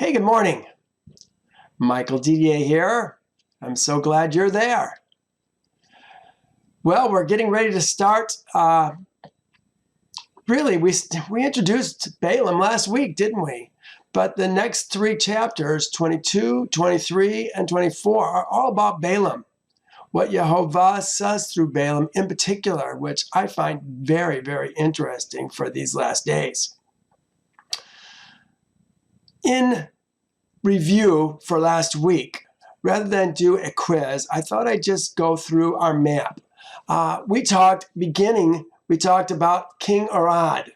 Hey, good morning. Michael Didier here. I'm so glad you're there. Well, we're getting ready to start. Really, we introduced Balaam last week, didn't we? But the next three chapters, 22, 23, and 24, are all about Balaam. What Yehovah says through Balaam in particular, which I find very, very interesting for these last days. In review for last week, rather than do a quiz, I thought I'd just go through our map. We talked about King Arad.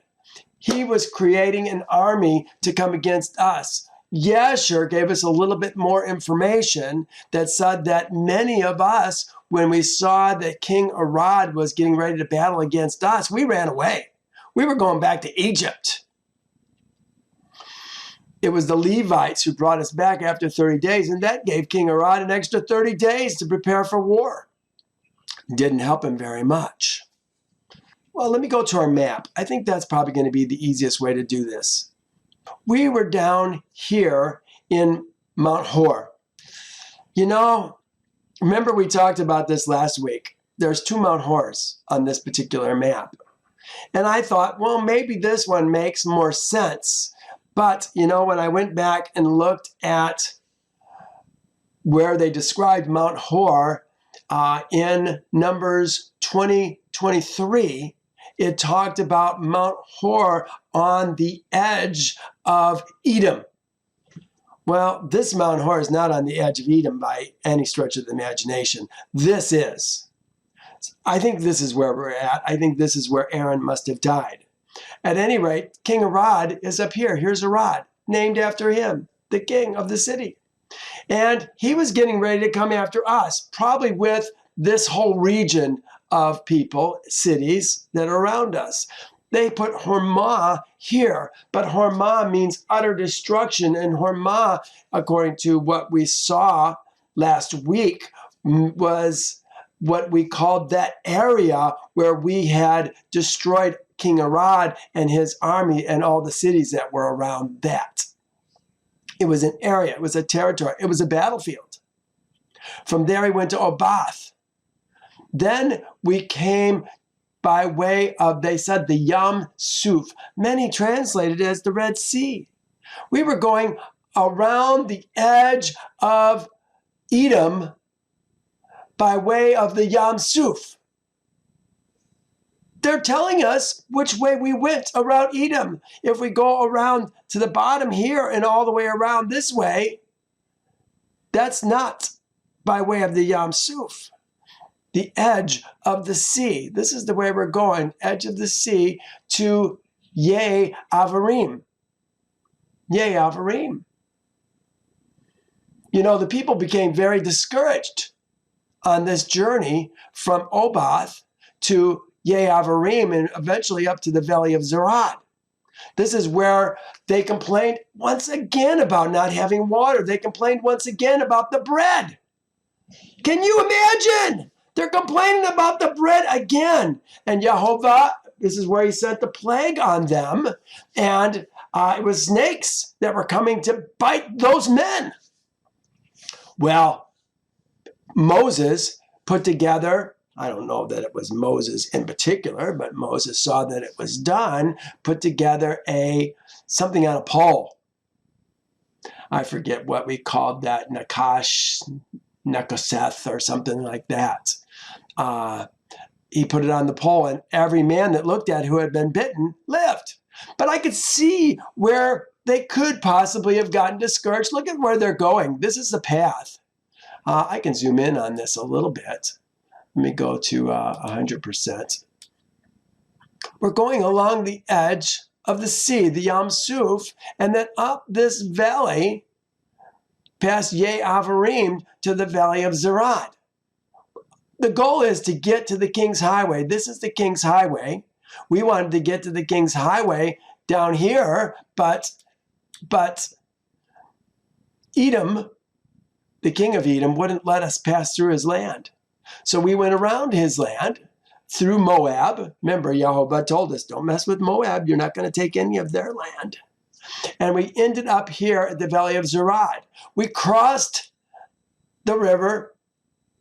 He was creating an army to come against us. Yasher gave us a little bit more information that said that many of us, when we saw that King Arad was getting ready to battle against us, we ran away. We were going back to Egypt. It was the Levites who brought us back after 30 days, and that gave King Arad an extra 30 days to prepare for war. Didn't help him very much. Well, let me go to our map. I think that's probably going to be the easiest way to do this. We were down here in Mount Hor. You know, remember we talked about this last week. There's two Mount Hors on this particular map. And I thought, well, maybe this one makes more sense. But, you know, when I went back and looked at where they described Mount Hor in Numbers 20:23, it talked about Mount Hor on the edge of Edom. Well, this Mount Hor is not on the edge of Edom by any stretch of the imagination. This is. I think this is where we're at. I think this is where Aaron must have died. At any rate, King Arad is up here. Here's Arad, named after him, the king of the city. And he was getting ready to come after us, probably with this whole region of people, cities that are around us. They put Hormah here, but Hormah means utter destruction. And Hormah, according to what we saw last week, was what we called that area where we had destroyed King Arad and his army and all the cities that were around that. It was an area, it was a territory, it was a battlefield. From there he went to Obath. Then we came by way of, they said, the Yam Suf. Many translated it as the Red Sea. We were going around the edge of Edom by way of the Yam Suf. They're telling us which way we went around Edom. If we go around to the bottom here and all the way around this way, that's not by way of the Yam Suf, the edge of the sea. This is the way we're going, edge of the sea to Yehovah. Yehovah. You know, the people became very discouraged on this journey from Obath to Yehovah and eventually up to the valley of Zerad. This is where they complained once again about not having water. They complained once again about the bread. Can you imagine? They're complaining about the bread again. And Yehovah, this is where he sent the plague on them. And it was snakes that were coming to bite those men. Well, Moses put together, I don't know that it was Moses in particular, but Moses saw that it was done, put together something on a pole. I forget what we called that, Nekoseth or something like that. He put it on the pole, and every man that looked at it who had been bitten lived. But I could see where they could possibly have gotten discouraged. Look at where they're going. This is the path. I can zoom in on this a little bit. Let me go to 100%. We're going along the edge of the sea, the Yam Suf, and then up this valley past Yehovah to the valley of Zerad. The goal is to get to the King's Highway. This is the King's Highway. We wanted to get to the King's Highway down here, but Edom, the king of Edom, wouldn't let us pass through his land. So we went around his land through Moab. Remember, Yehovah told us, don't mess with Moab. You're not going to take any of their land. And we ended up here at the Valley of Zerad. We crossed the river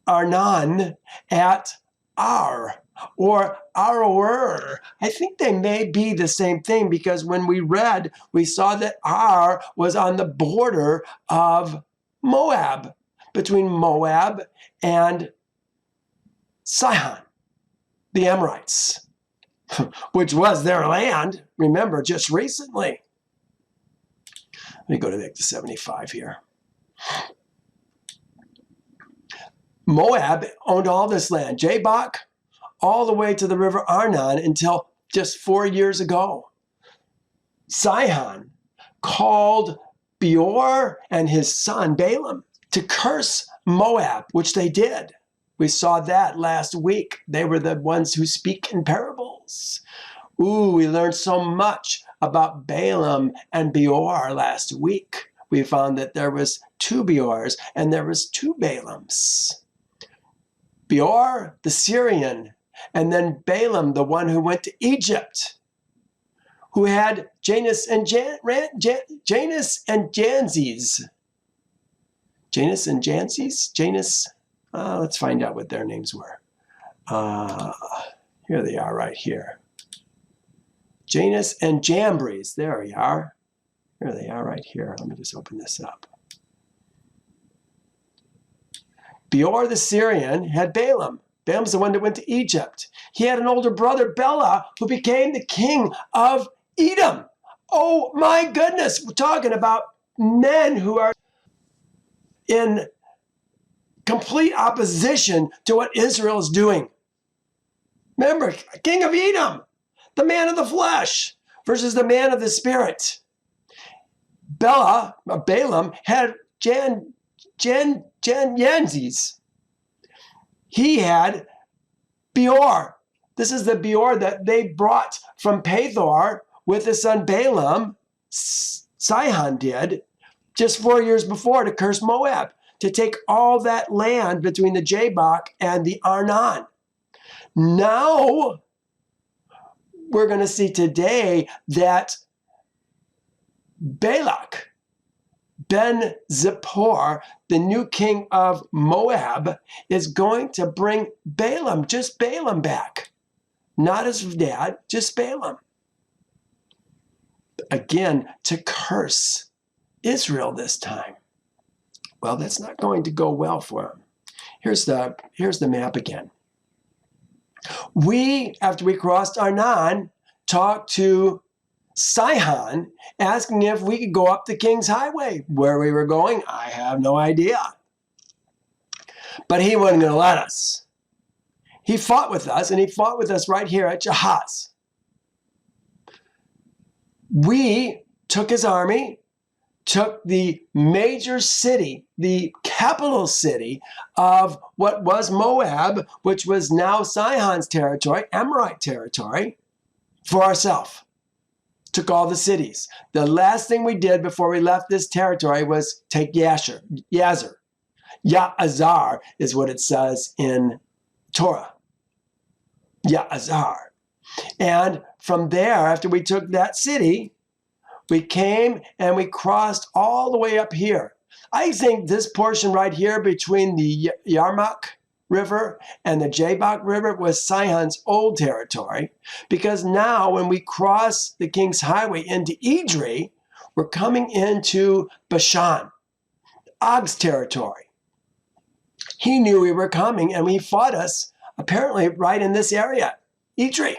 Arnon at Ar, or Aroer. I think they may be the same thing, because when we read, we saw that Ar was on the border of Moab, between Moab and Sihon, the Amorites, which was their land, remember, just recently. Let me go to the 75 here. Moab owned all this land, Jabbok, all the way to the river Arnon until just 4 years ago. Sihon called Beor and his son Balaam to curse Moab, which they did. We saw that last week. They were the ones who speak in parables. Ooh, we learned so much about Balaam and Beor last week. We found that there was 2 Beors and there was 2 Balaams. Beor, the Syrian, and then Balaam, the one who went to Egypt, who had Janus and Janus and Janzes. Janus and Janzes? Janus, let's find out what their names were. Here they are right here. Janus and Jambres, there we are. Here they are right here. Let me just open this up. Beor the Syrian had Balaam. Balaam's the one that went to Egypt. He had an older brother, Bela, who became the king of Edom. Oh my goodness, we're talking about men who are in complete opposition to what Israel is doing. Remember, king of Edom, the man of the flesh versus the man of the spirit. Balaam had Janzes. He had Beor. This is the Beor that they brought from Pethor with his son Balaam. Sihon did just 4 years before to curse Moab, to take all that land between the Jabbok and the Arnon. Now, we're going to see today that Balak Ben Zippor, the new king of Moab, is going to bring Balaam, just Balaam back. Not his dad, just Balaam. Again, to curse Israel this time. Well, that's not going to go well for him. Here's the map again. We, after we crossed Arnon, talked to Sihon, asking if we could go up the King's Highway. Where we were going, I have no idea. But he wasn't going to let us. He fought with us, and he fought with us right here at Jahaz. We took his army, took the major city, the capital city of what was Moab, which was now Sihon's territory, Amorite territory, for ourselves. Took all the cities. The last thing we did before we left this territory was take Yazer. Ya'azar is what it says in Torah. Ya'azar. And from there, after we took that city, we came and we crossed all the way up here. I think this portion right here between the Yarmuk River and the Jabbok River was Sihon's old territory, because now when we cross the King's Highway into Idri, we're coming into Bashan, Og's territory. He knew we were coming, and he fought us apparently right in this area, Idri.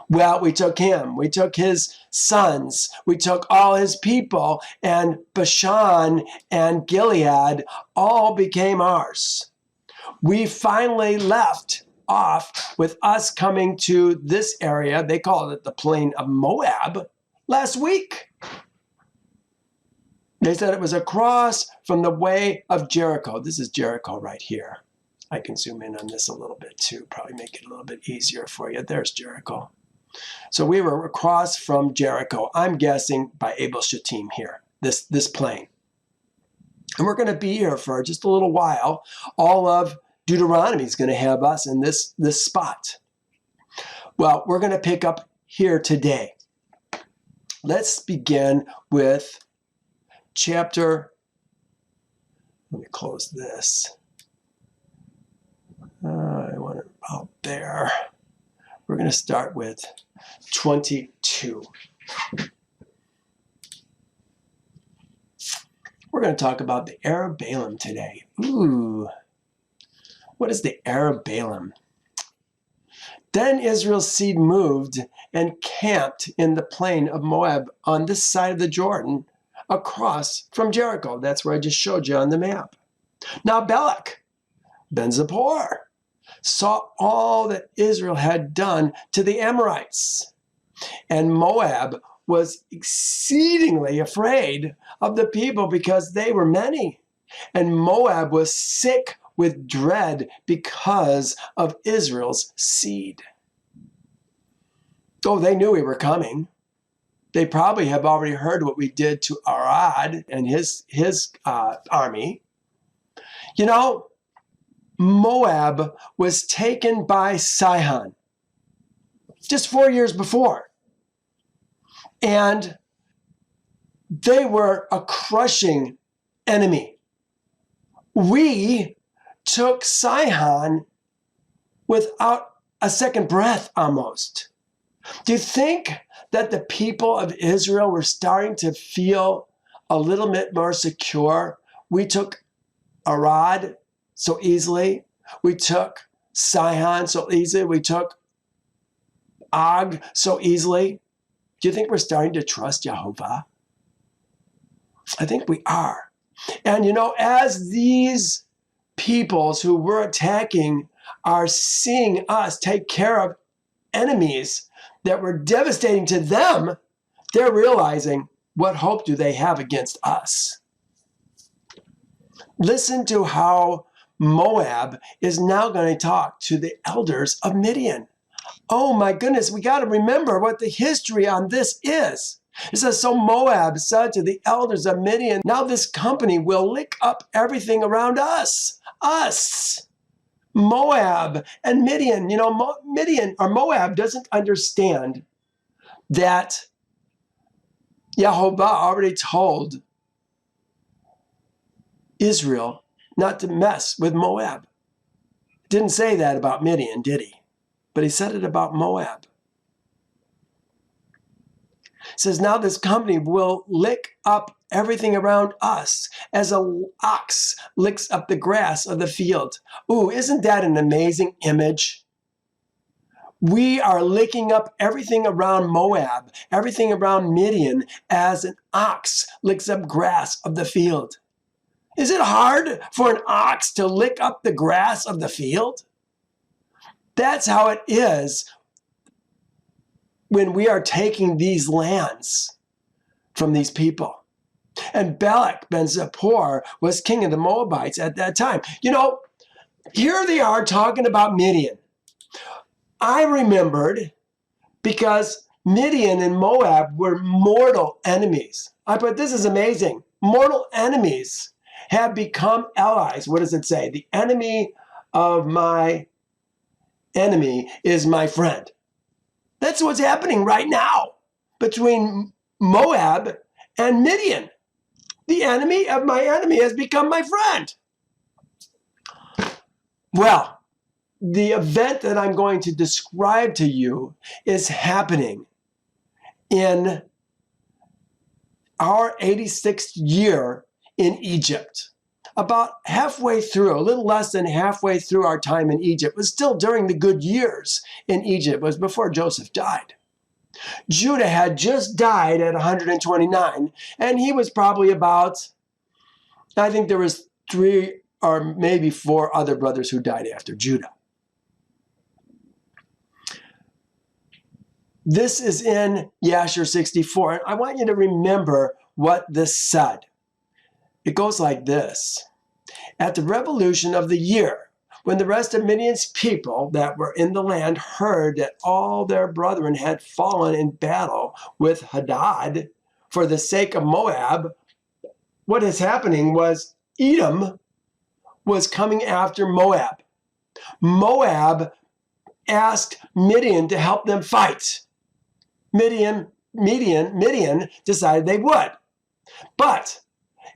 Well, we took him, we took his sons, we took all his people, and Bashan and Gilead all became ours. We finally left off with us coming to this area. They call it the Plain of Moab last week. They said it was across from the Way of Jericho. This is Jericho right here. I can zoom in on this a little bit too, probably make it a little bit easier for you. There's Jericho. So we were across from Jericho, I'm guessing by Abel Shittim here, this plain. And we're going to be here for just a little while. All of Deuteronomy is going to have us in this spot. Well, we're going to pick up here today. let's begin with chapter, let me close this. I want it out there. We're going to start with 22. We're going to talk about the heir of Balaam today. Ooh, what is the heir of Balaam? Then Israel's seed moved and camped in the plain of Moab on this side of the Jordan, across from Jericho. That's where I just showed you on the map. Now Balak, Ben Zippor, saw all that Israel had done to the Amorites, and Moab was exceedingly afraid of the people because they were many, and Moab was sick with dread because of Israel's seed. Oh, they knew we were coming. They probably have already heard what we did to Arad and his army. You know, Moab was taken by Sihon just 4 years before. And they were a crushing enemy. We took Sihon without a second breath almost. Do you think that the people of Israel were starting to feel a little bit more secure? We took Arad so easily. We took Sihon so easily. We took Og so easily. Do you think we're starting to trust Yehovah? I think we are. And you know, as these peoples who were attacking are seeing us take care of enemies that were devastating to them, they're realizing, what hope do they have against us? Listen to how Moab is now going to talk to the elders of Midian. Oh my goodness, we got to remember what the history on this is. It says, so Moab said to the elders of Midian, now this company will lick up everything around us. Moab and Midian. You know, Midian or Moab doesn't understand that Yehovah already told Israel not to mess with Moab. Didn't say that about Midian, did he? But he said it about Moab. It says, now this company will lick up everything around us as an ox licks up the grass of the field. Ooh, isn't that an amazing image? We are licking up everything around Moab, everything around Midian, as an ox licks up grass of the field. Is it hard for an ox to lick up the grass of the field? That's how it is when we are taking these lands from these people. And Balak ben Zippor was king of the Moabites at that time. You know, here they are talking about Midian. I remembered because Midian and Moab were mortal enemies. But this is amazing. Mortal enemies have become allies. What does it say? The enemy of my enemy is my friend. That's what's happening right now between Moab and Midian. The enemy of my enemy has become my friend. Well, the event that I'm going to describe to you is happening in our 86th year in Egypt. About halfway through, a little less than halfway through our time in Egypt, it was still during the good years in Egypt. It was before Joseph died. Judah had just died at 129, and he was probably about, I think there was 3 or maybe 4 other brothers who died after Judah. This is in Yashar 64, and I want you to remember what this said. It goes like this. At the revolution of the year, when the rest of Midian's people that were in the land heard that all their brethren had fallen in battle with Hadad for the sake of Moab, what is happening was Edom was coming after Moab. Moab asked Midian to help them fight. Midian Midian decided they would. But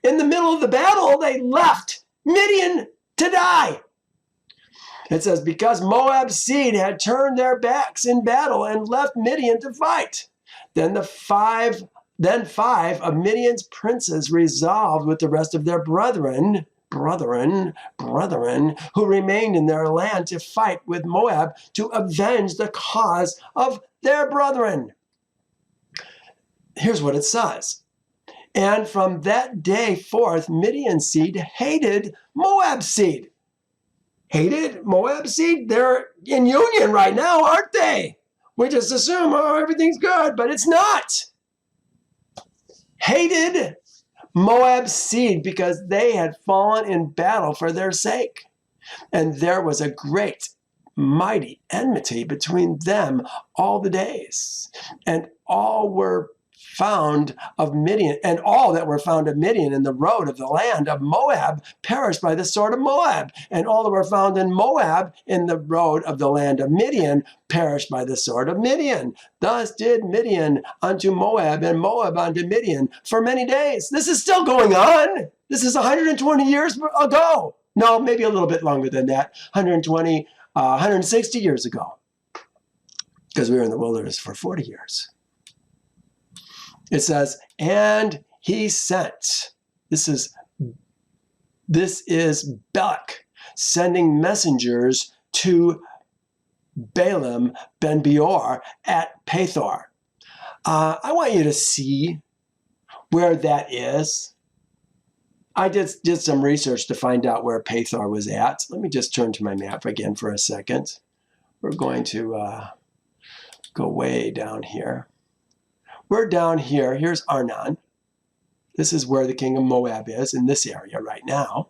in the middle of the battle, they left Midian to die. It says, because Moab's seed had turned their backs in battle and left Midian to fight. Then five of Midian's princes resolved with the rest of their brethren, who remained in their land to fight with Moab to avenge the cause of their brethren. Here's what it says. And from that day forth, Midian's seed hated Moab's seed. Hated Moab's seed? They're in union right now, aren't they? We just assume, oh, everything's good, but it's not. Hated Moab's seed because they had fallen in battle for their sake. And there was a great, mighty enmity between them all the days. And all were found of Midian, and all that were found of Midian in the road of the land of Moab perished by the sword of Moab, and all that were found in Moab in the road of the land of Midian perished by the sword of Midian. Thus did Midian unto Moab, and Moab unto Midian for many days. This is still going on. This is 120 years ago. No, maybe a little bit longer than that. 160 years ago, because we were in the wilderness for 40 years. It says, and he sent, this is Balak sending messengers to Balaam ben Beor at Pethor. I want you to see where that is. I did some research to find out where Pethor was at. Let me just turn to my map again for a second. We're going to go way down here. We're down here. Here's Arnon. This is where the king of Moab is, in this area right now.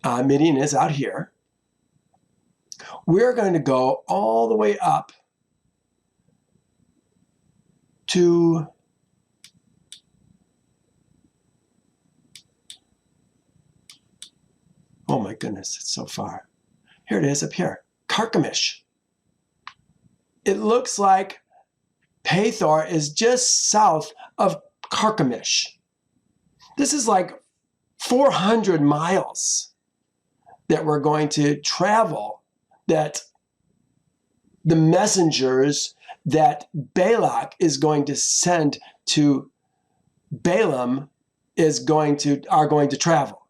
Midian is out here. We're going to go all the way up to oh my goodness, it's so far. Here it is up here, Carchemish. It looks like Pethor is just south of Carchemish. This is like 400 miles that we're going to travel, that the messengers that Balak is going to send to Balaam are going to travel.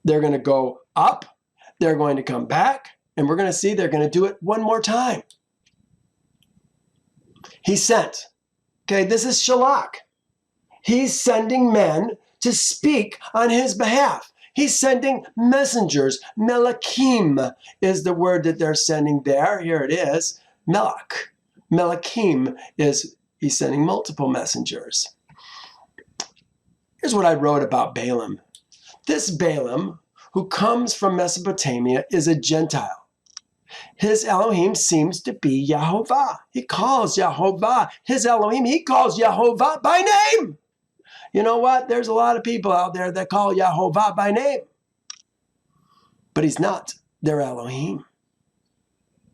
They're going to go up, they're going to come back, and we're going to see they're going to do it one more time. He sent. Okay, this is Shalach. He's sending men to speak on his behalf. He's sending messengers. Melachim is the word that they're sending there. Here it is. Melach. Melachim is, he's sending multiple messengers. Here's what I wrote about Balaam. This Balaam, who comes from Mesopotamia, is a Gentile. His Elohim seems to be Yehovah. He calls Yehovah his Elohim. He calls Yehovah by name. You know what? There's a lot of people out there that call Yehovah by name. But he's not their Elohim.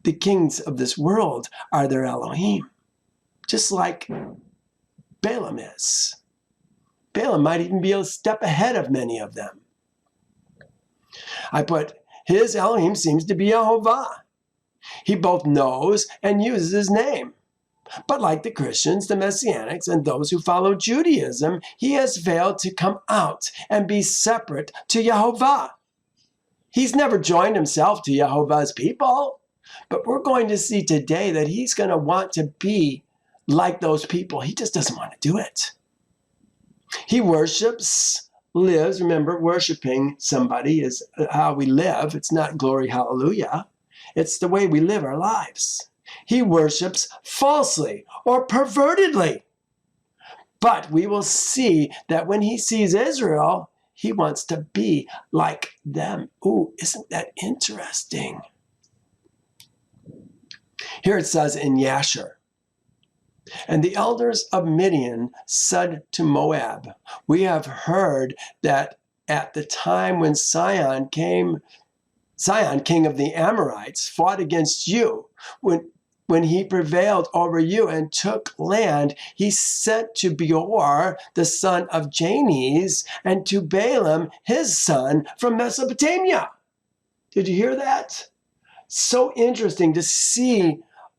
The kings of this world are their Elohim, just like Balaam is. Balaam might even be a step ahead of many of them. I put, his Elohim seems to be Yehovah. He both knows and uses his name. But like the Christians, the Messianics, and those who follow Judaism, he has failed to come out and be separate to Yehovah. He's never joined himself to Yehovah's people. But we're going to see today that he's going to want to be like those people. He just doesn't want to do it. He worships, lives. Remember, worshiping somebody is how we live. It's not glory, hallelujah. It's the way we live our lives. He worships falsely or pervertedly. But we will see that when he sees Israel, he wants to be like them. Ooh, isn't that interesting? Here it says in Yasher, and the elders of Midian said to Moab, we have heard that at the time when Sihon, king of the Amorites, fought against you, when when he prevailed over you and took land, he sent to Beor, the son of Janes, and to Balaam, his son, from Mesopotamia. Did you hear that? So interesting to see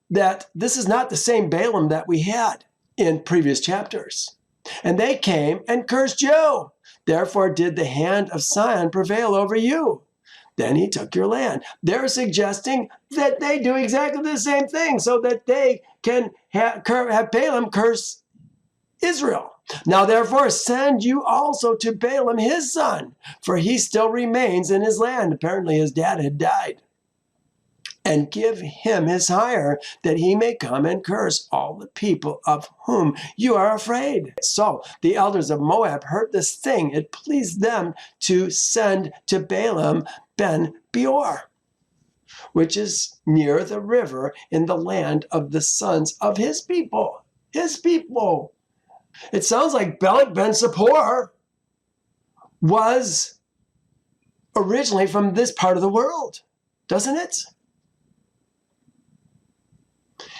that this is not the same Balaam that we had in previous chapters. And they came and cursed you. Therefore did the hand of Sion prevail over you. Then he took your land. They're suggesting that they do exactly the same thing so that they can have Balaam curse Israel. Now therefore send you also to Balaam his son, for he still remains in his land. Apparently his dad had died. And give him his hire, that he may come and curse all the people of whom you are afraid. So the elders of Moab heard this thing. It pleased them to send to Balaam ben Beor, which is near the river in the land of the sons of his people. His people. It sounds like Balak ben Zippor was originally from this part of the world, doesn't it?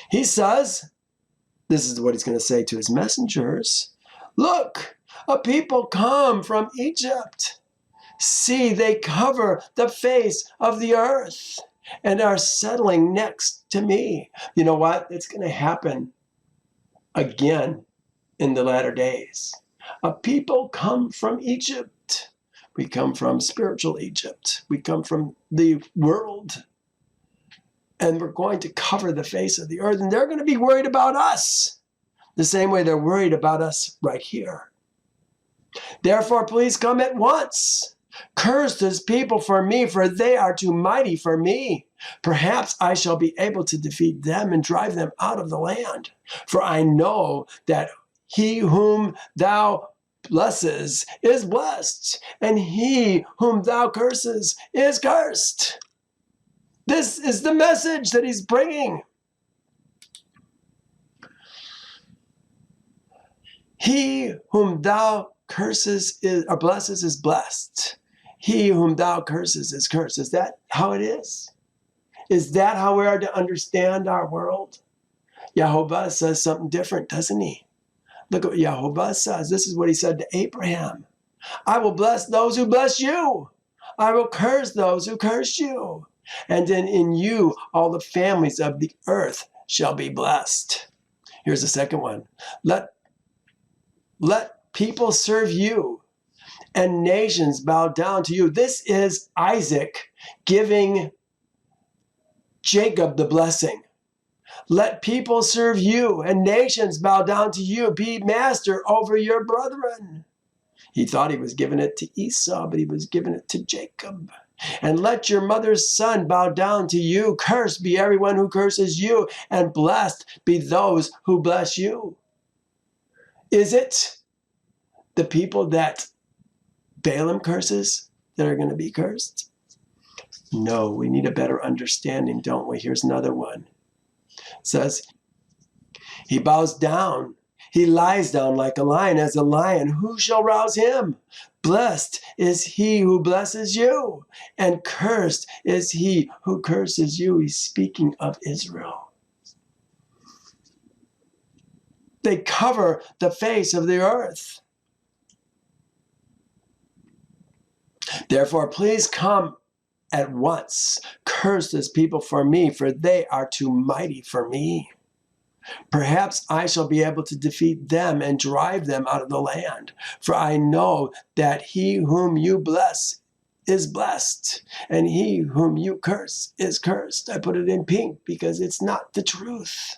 He says, this is what he's going to say to his messengers. Look, a people come from Egypt. See, they cover the face of the earth and are settling next to me. You know what? It's going to happen again in the latter days. A people come from Egypt. We come from spiritual Egypt. We come from the world. And we're going to cover the face of the earth. And they're going to be worried about us the same way they're worried about us right here. Therefore, please come at once. Curse this people for me, for they are too mighty for me. Perhaps I shall be able to defeat them and drive them out of the land. For I know that he whom thou blesses is blessed, and he whom thou curses is cursed. This is the message that he's bringing. He whom thou curses or blesses is blessed. He whom thou curses is cursed. Is that how it is? Is that how we are to understand our world? Yehovah says something different, doesn't he? Look at what Yehovah says. This is what he said to Abraham. I will bless those who bless you. I will curse those who curse you. And then in you, all the families of the earth shall be blessed. Here's the second one. Let people serve you and nations bow down to you. This is Isaac giving Jacob the blessing. Let people serve you and nations bow down to you. Be master over your brethren. He thought he was giving it to Esau, but he was giving it to Jacob. And let your mother's son bow down to you. Cursed be everyone who curses you, and blessed be those who bless you. Is it the people that Balaam curses that are going to be cursed? No, we need a better understanding, don't we? Here's another one. It says, he bows down. He lies down like a lion. As a lion, who shall rouse him? Blessed is he who blesses you, and cursed is he who curses you. He's speaking of Israel. They cover the face of the earth. Therefore, please come at once. Curse this people for me, for they are too mighty for me. Perhaps I shall be able to defeat them and drive them out of the land. For I know that he whom you bless is blessed, and he whom you curse is cursed. I put it in pink because it's not the truth.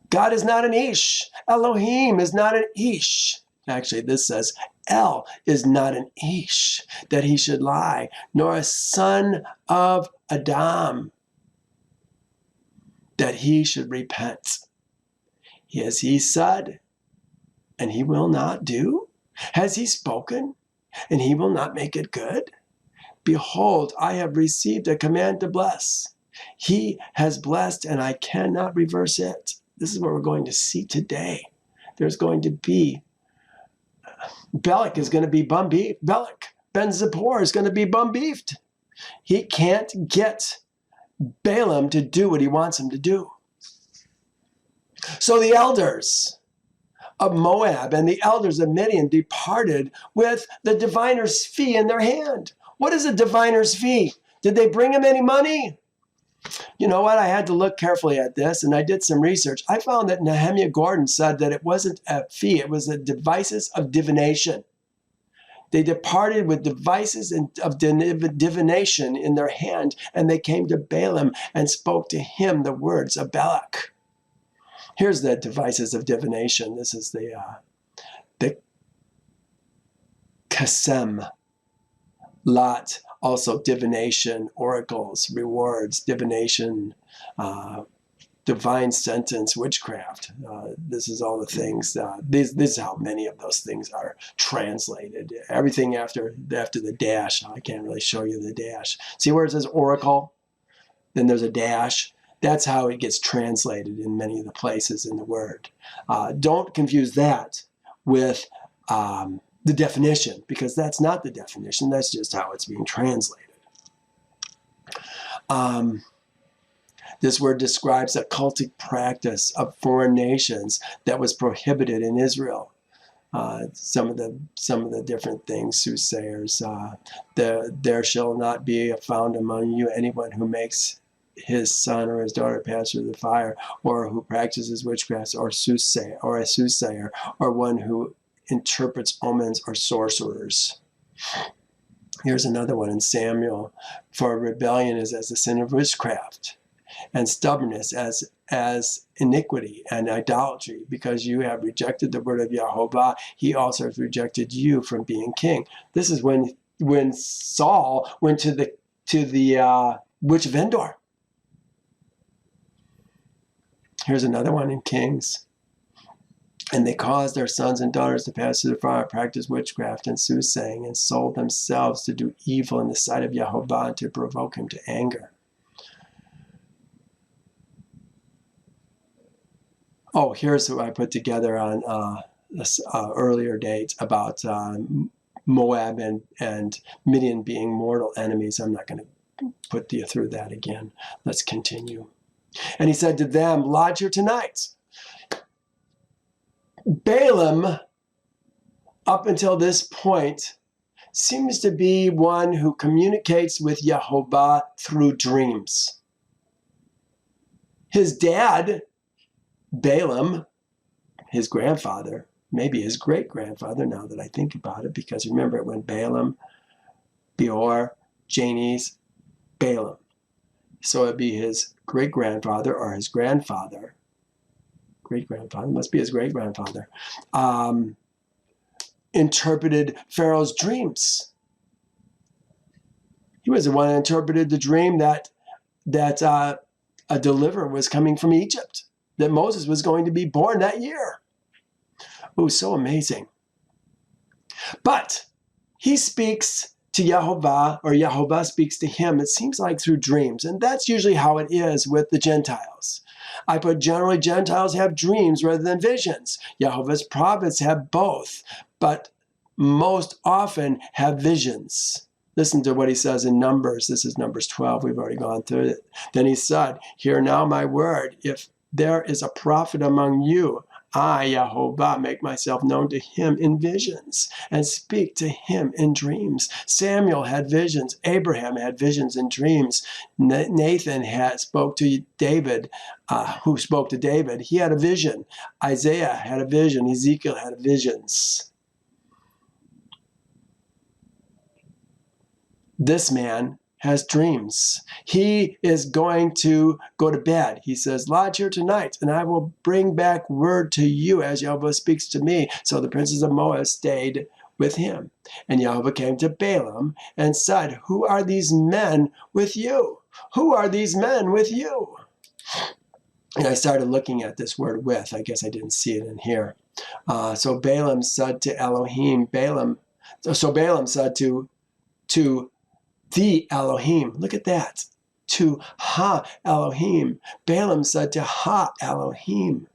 God is not an Ish. Elohim is not an Ish. Actually, this says, El is not an Ish, that he should lie, nor a son of Adam, that he should repent. Has he said, and he will not do? Has he spoken, and he will not make it good? Behold, I have received a command to bless. He has blessed, and I cannot reverse it. This is what we're going to see today. There's going to be, Balak is going to be bum-beefed. Balak ben Zippor is going to be bum-beefed. He can't get Balaam to do what he wants him to do. So the elders of Moab and the elders of Midian departed with the diviner's fee in their hand. What is a diviner's fee? Did they bring him any money? You know what? I had to look carefully at this, and I did some research. I found that Nehemiah Gordon said that it wasn't a fee, it was the devices of divination. They departed with devices of divination in their hand, and they came to Balaam and spoke to him the words of Balak. Here's the devices of divination. This is the Kasem, Lot, also divination, oracles, rewards, divination, divine sentence, witchcraft. This is all the things. This is how many of those things are translated. Everything after the dash. I can't really show you the dash. See where it says oracle? Then there's a dash. That's how it gets translated in many of the places in the Word. Don't confuse that with the definition, because that's not the definition. That's just how it's being translated. This word describes a cultic practice of foreign nations that was prohibited in Israel. Some of the different things, soothsayers. There shall not be found among you anyone who makes his son or his daughter pass through the fire, or who practices witchcraft, or a soothsayer, or one who interprets omens, or sorcerers. Here's another one in Samuel. For rebellion is as the sin of witchcraft, and stubbornness as iniquity and idolatry. Because you have rejected the word of Yehovah, he also has rejected you from being king. This is when Saul went to the witch of Endor. Here's another one in Kings. And they caused their sons and daughters to pass through the fire, practice witchcraft and soothsaying, and sold themselves to do evil in the sight of Yehovah and to provoke him to anger. Oh, here's what I put together on this earlier date about Moab and Midian being mortal enemies. I'm not going to put you through that again. Let's continue. And he said to them, lodge here tonight. Balaam, up until this point, seems to be one who communicates with Yehovah through dreams. His dad, Balaam, his grandfather, maybe his great-grandfather, now that I think about it, because remember it went Balaam, Beor, Janice, Balaam. So it'd be his great-grandfather or his grandfather. Great-grandfather, must be his great-grandfather. Interpreted Pharaoh's dreams. He was the one that interpreted the dream that a deliverer was coming from Egypt, that Moses was going to be born that year. Oh, so amazing. But he speaks to Yehovah, or Yehovah speaks to him, it seems like through dreams. And that's usually how it is with the Gentiles. I put generally Gentiles have dreams rather than visions. Yehovah's prophets have both, but most often have visions. Listen to what he says in Numbers. This is Numbers 12. We've already gone through it. Then he said, hear now my word. If there is a prophet among you, I, Yehovah, make myself known to him in visions and speak to him in dreams. Samuel had visions. Abraham had visions and dreams. Nathan spoke to David, who spoke to David. He had a vision. Isaiah had a vision. Ezekiel had visions. This man has dreams. He is going to go to bed. He says, lodge here tonight, and I will bring back word to you as Yehovah speaks to me. So the princes of Moab stayed with him. And Yehovah came to Balaam and said, who are these men with you? Who are these men with you? And I started looking at this word with. I guess I didn't see it in here. So Balaam said to Elohim, so Balaam said to the Elohim. Look at that. To Ha Elohim. Balaam said to Ha Elohim.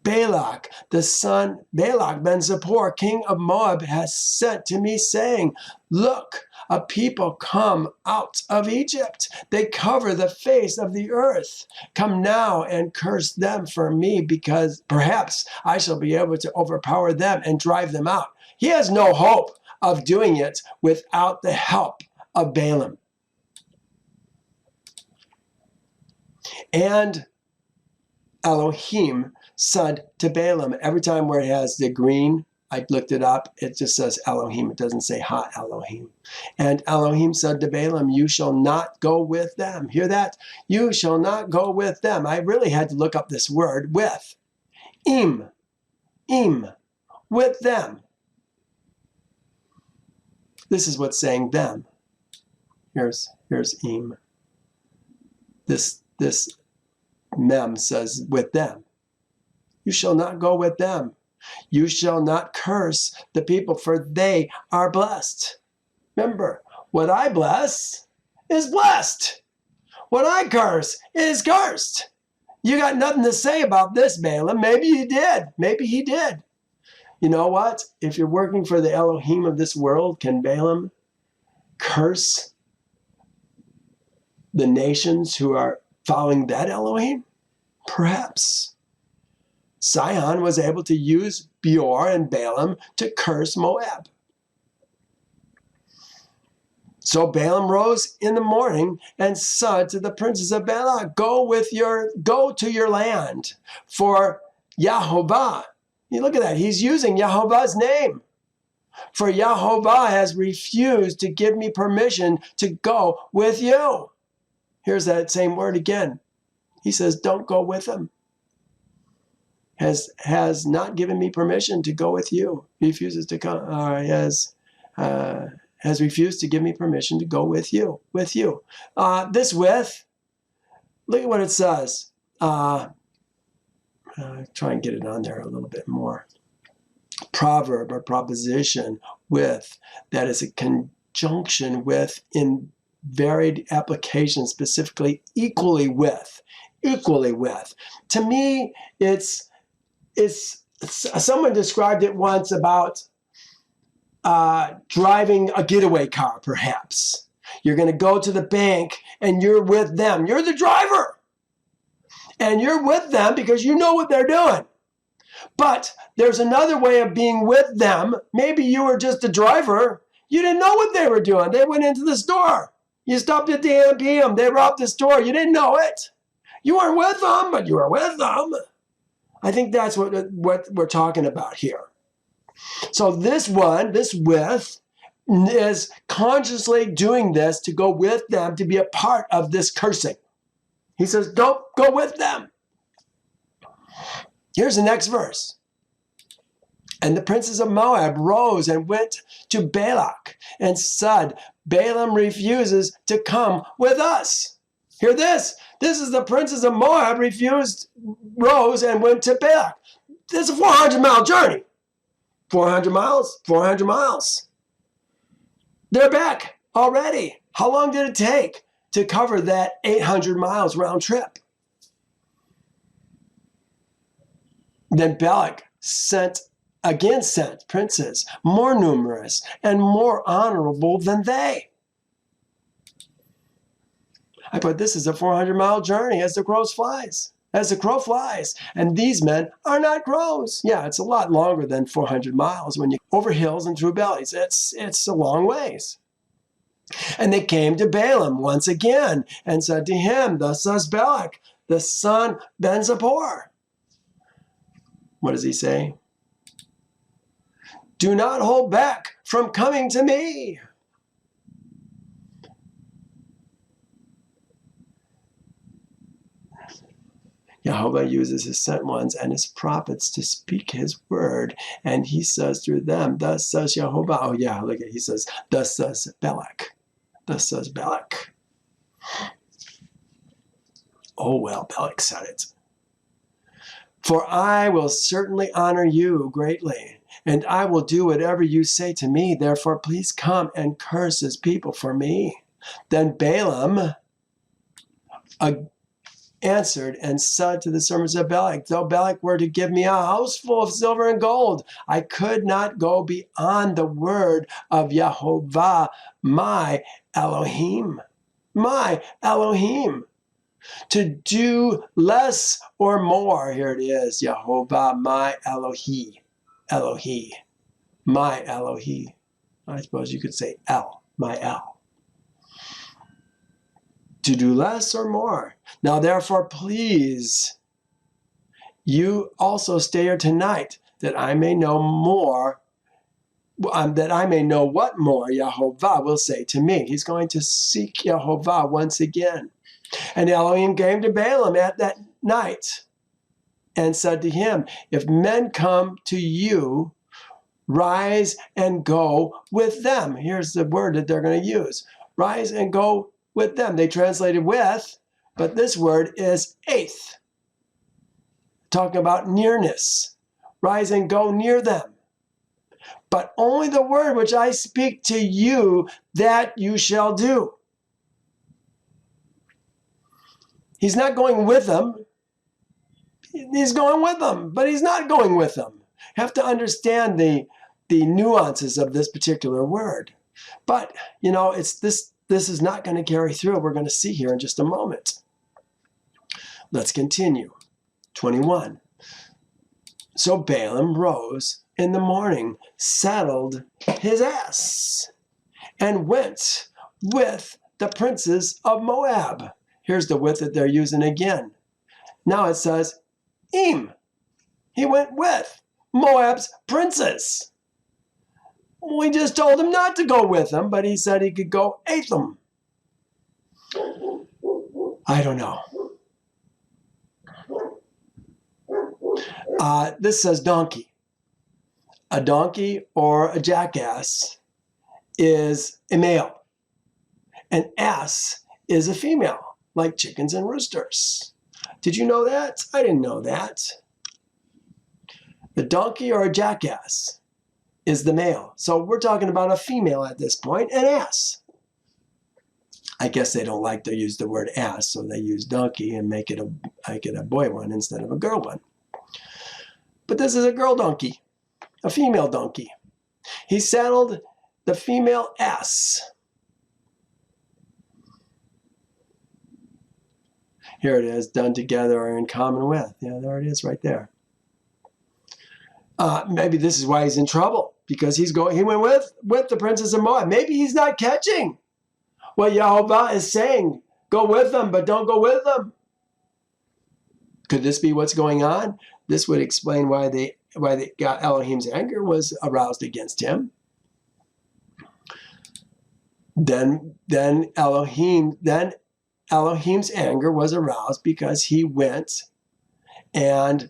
Balak ben Zippor, king of Moab, has sent to me, saying, look, a people come out of Egypt. They cover the face of the earth. Come now and curse them for me, because perhaps I shall be able to overpower them and drive them out. He has no hope of doing it without the help of Balaam. And Elohim said to Balaam, every time where it has the green, I looked it up, it just says Elohim. It doesn't say Ha Elohim. And Elohim said to Balaam, you shall not go with them. Hear that? You shall not go with them. I really had to look up this word, with. Im, with them. This is what's saying them. Here's im. This mem says with them. You shall not go with them. You shall not curse the people, for they are blessed. Remember, what I bless is blessed. What I curse is cursed. You got nothing to say about this, Balaam. Maybe he did. Maybe he did. You know what? If you're working for the Elohim of this world, can Balaam curse the nations who are following that Elohim? Perhaps. Sihon was able to use Beor and Balaam to curse Moab. So Balaam rose in the morning and said to the princes of Balak, go to your land, for Yehovah. You look at that, he's using Yehovah's name. For Yehovah has refused to give me permission to go with you. Here's that same word again. He says, don't go with him. Has not given me permission to go with you. He refuses to come. Has refused to give me permission to go with you. This with, look at what it says. Try and get it on there a little bit more. Proverb or proposition with, that is a conjunction with in varied applications, specifically equally with. To me, it's someone described it once about driving a getaway car, perhaps. You're going to go to the bank and you're with them. You're the driver. And you're with them because you know what they're doing. But there's another way of being with them. Maybe you were just a driver. You didn't know what they were doing. They went into the store. You stopped at the AMPM. They robbed the store. You didn't know it. You weren't with them, but you were with them. I think that's what we're talking about here. So this with, is consciously doing this to go with them, to be a part of this cursing. He says, don't go with them. Here's the next verse. And the princes of Moab rose and went to Balak and said, Balaam refuses to come with us. Hear this. This is the princes of Moab rose and went to Balak. This is a 400-mile journey. 400 miles. They're back already. How long did it take to cover that 800 miles round trip? Then Balak sent princes more numerous and more honorable than they. I put this is a 400-mile journey as the crow flies. And these men are not crows. Yeah, it's a lot longer than 400 miles when you over hills and through valleys. It's a long ways. And they came to Balaam once again and said to him, thus says Balak, the son Ben Zippor. What does he say? Do not hold back from coming to me. Yehovah uses his sent ones and his prophets to speak his word. And he says through them, thus says Yehovah. Oh yeah, look at it. He says, thus says Balak. Thus says Balak. Oh well, Balak said it. For I will certainly honor you greatly, and I will do whatever you say to me. Therefore, please come and curse his people for me. Then Balaam answered and said to the servants of Balak, though Balak were to give me a house full of silver and gold, I could not go beyond the word of Yehovah, my Elohim. My Elohim. To do less or more, here it is, Yehovah, my Elohi. Elohi. My Elohi. I suppose you could say El, my El. To do less or more. Now, therefore, please, you also stay here tonight, that I may know more, that I may know what more Yehovah will say to me. He's going to seek Yehovah once again. And Elohim came to Balaam at that night and said to him, if men come to you, rise and go with them. Here's the word that they're going to use. Rise and go with them. They translated with, but this word is eighth. Talking about nearness. Rise and go near them. But only the word which I speak to you, that you shall do. He's not going with them. He's going with them, but he's not going with them. You have to understand the nuances of this particular word. But, you know, it's this is not going to carry through. We're going to see here in just a moment. Let's continue. 21. So Balaam rose in the morning, saddled his ass, and went with the princes of Moab. Here's the with that they're using again. Now it says, Im. He went with Moab's princes. We just told him not to go with them, but he said he could go Atham. I don't know. This says donkey. A donkey or a jackass is a male. An ass is a female, like chickens and roosters. Did you know that? I didn't know that. The donkey or a jackass is the male. So we're talking about a female at this point, an ass. I guess they don't like to use the word ass, so they use donkey and make it a boy one instead of a girl one. But this is a girl donkey, a female donkey. He saddled the female ass. Here it is, done together or in common with. Yeah, there it is right there. Maybe this is why he's in trouble, because he went with the princes of Moab. Maybe he's not catching what Yehovah is saying. Go with them, but don't go with them. Could this be what's going on? This would explain why they got Elohim's anger was aroused against him. Then Elohim's anger was aroused because he went and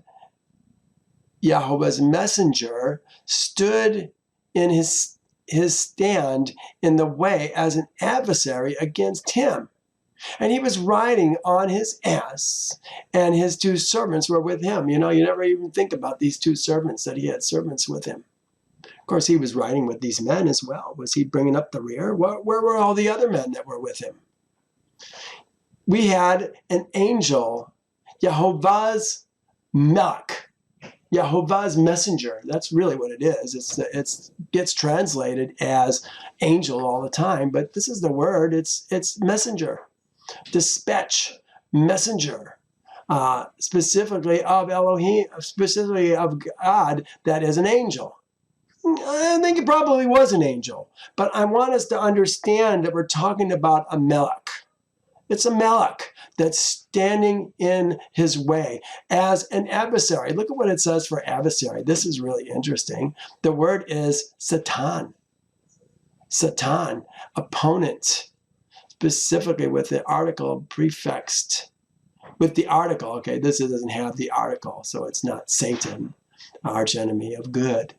Yehovah's messenger stood in his stand in the way as an adversary against him. And he was riding on his ass, and his two servants were with him. You know, you never even think about these two servants, that he had servants with him. Of course, he was riding with these men as well. Was he bringing up the rear? Where were all the other men that were with him? We had an angel, Yehovah's Melech, Yehovah's messenger. That's really what it is. It gets translated as angel all the time, but this is the word. It's messenger, dispatch, messenger, specifically of Elohim, specifically of God, that is an angel. I think it probably was an angel, but I want us to understand that we're talking about a Melech. It's a Melech that's standing in his way as an adversary. Look at what it says for adversary. This is really interesting. The word is Satan. Satan, opponent, specifically with the article prefixed. With the article, okay, this doesn't have the article, so it's not Satan, arch enemy of good.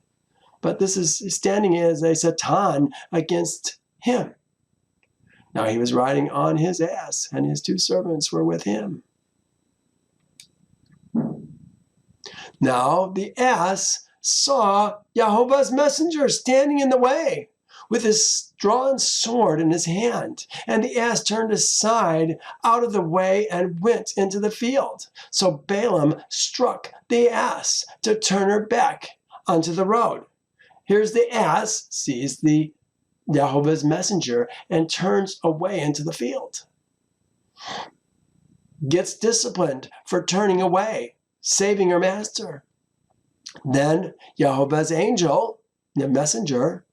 But this is standing as a Satan against him. Now he was riding on his ass, and his two servants were with him. Now the ass saw Yehovah's messenger standing in the way with his drawn sword in his hand. And the ass turned aside out of the way and went into the field. So Balaam struck the ass to turn her back onto the road. Here's the ass, sees the Yehovah's messenger, and turns away into the field. Gets disciplined for turning away, saving her master. Then Yehovah's angel, the messenger,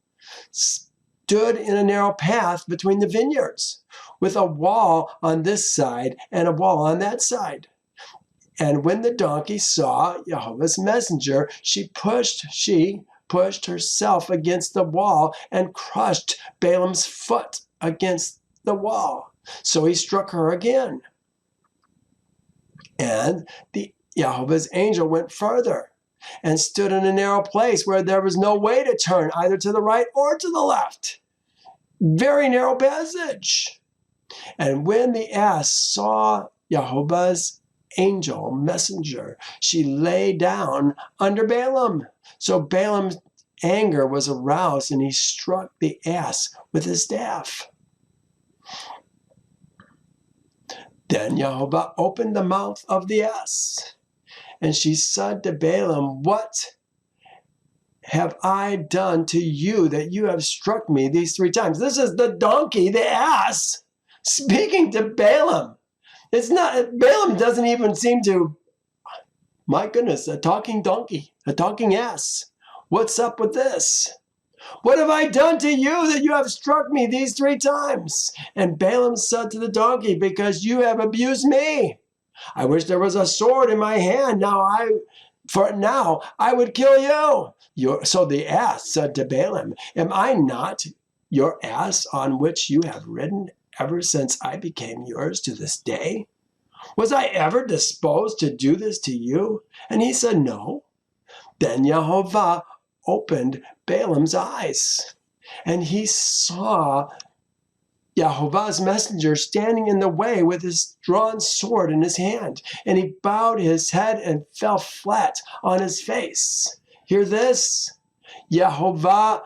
stood in a narrow path between the vineyards, with a wall on this side and a wall on that side. And when the donkey saw Yehovah's messenger, she pushed herself against the wall and crushed Balaam's foot against the wall. So he struck her again. And the Yehovah's angel went further and stood in a narrow place where there was no way to turn either to the right or to the left. Very narrow passage. And when the ass saw Yehovah's angel, messenger, she lay down under Balaam. So Balaam's anger was aroused, and he struck the ass with his staff. Then Yehovah opened the mouth of the ass, and she said to Balaam, "What have I done to you that you have struck me these 3 times?" This is the donkey, the ass, speaking to Balaam. It's not, Balaam doesn't even seem to, my goodness, a talking donkey, a talking ass. What's up with this? What have I done to you that you have struck me these 3 times? And Balaam said to the donkey, "Because you have abused me. I wish there was a sword in my hand. Now I would kill you." So the ass said to Balaam, "Am I not your ass on which you have ridden ever since I became yours to this day? Was I ever disposed to do this to you?" And he said, "No." Then Yehovah opened Balaam's eyes, and he saw Yehovah's messenger standing in the way with his drawn sword in his hand, and he bowed his head and fell flat on his face. Hear this? Yehovah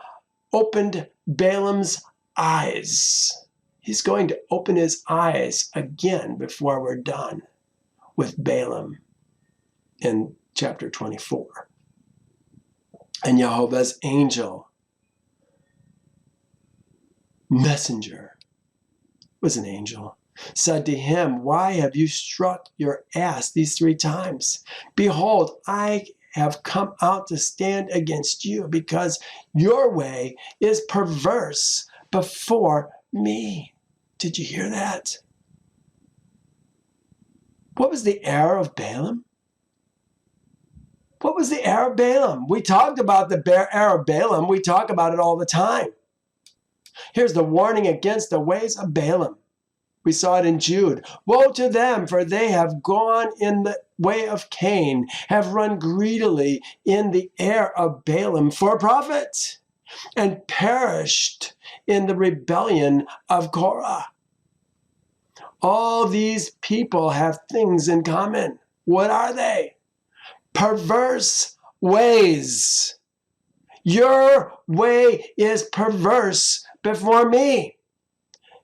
opened Balaam's eyes. He's going to open his eyes again before we're done with Balaam in chapter 24. And Yehovah's angel, messenger, was an angel, said to him, "Why have you struck your ass these 3 times? Behold, I have come out to stand against you, because your way is perverse before me." Did you hear that? What was the error of Balaam? What was the error of Balaam? We talked about the error of Balaam. We talk about it all the time. Here's the warning against the ways of Balaam. We saw it in Jude. "Woe to them, for they have gone in the way of Cain, have run greedily in the error of Balaam for profit, and perished in the rebellion of Korah." All these people have things in common. What are they? Perverse ways. Your way is perverse before me.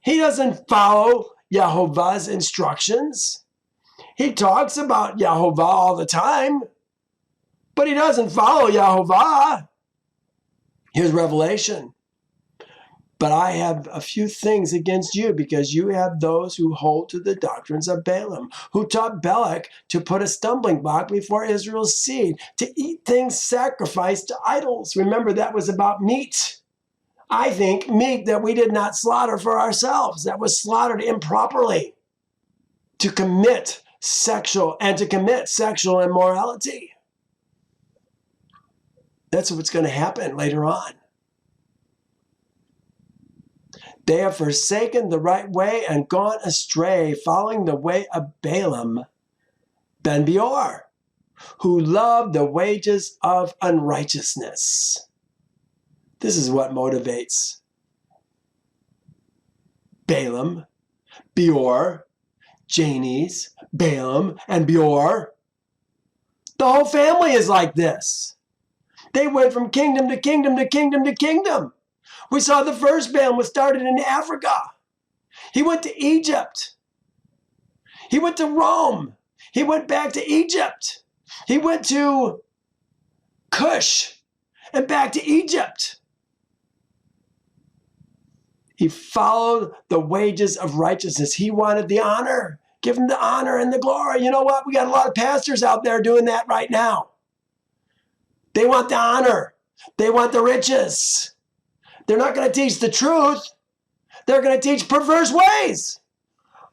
He doesn't follow Yehovah's instructions. He talks about Yehovah all the time, but he doesn't follow Yehovah. Here's Revelation. "But I have a few things against you, because you have those who hold to the doctrines of Balaam, who taught Balak to put a stumbling block before Israel's seed, to eat things sacrificed to idols." Remember, that was about meat. I think meat that we did not slaughter for ourselves, that was slaughtered improperly to commit sexual immorality. That's what's going to happen later on. "They have forsaken the right way and gone astray, following the way of Balaam ben Beor, who loved the wages of unrighteousness." This is what motivates Balaam, Beor, Janice, Balaam, and Beor. The whole family is like this. They went from kingdom to kingdom to kingdom to kingdom. We saw the first Balaam was started in Africa. He went to Egypt. He went to Rome. He went back to Egypt. He went to Cush and back to Egypt. He followed the wages of righteousness. He wanted the honor. Give him the honor and the glory. You know what? We got a lot of pastors out there doing that right now. They want the honor. They want the riches. They're not going to teach the truth. They're going to teach perverse ways.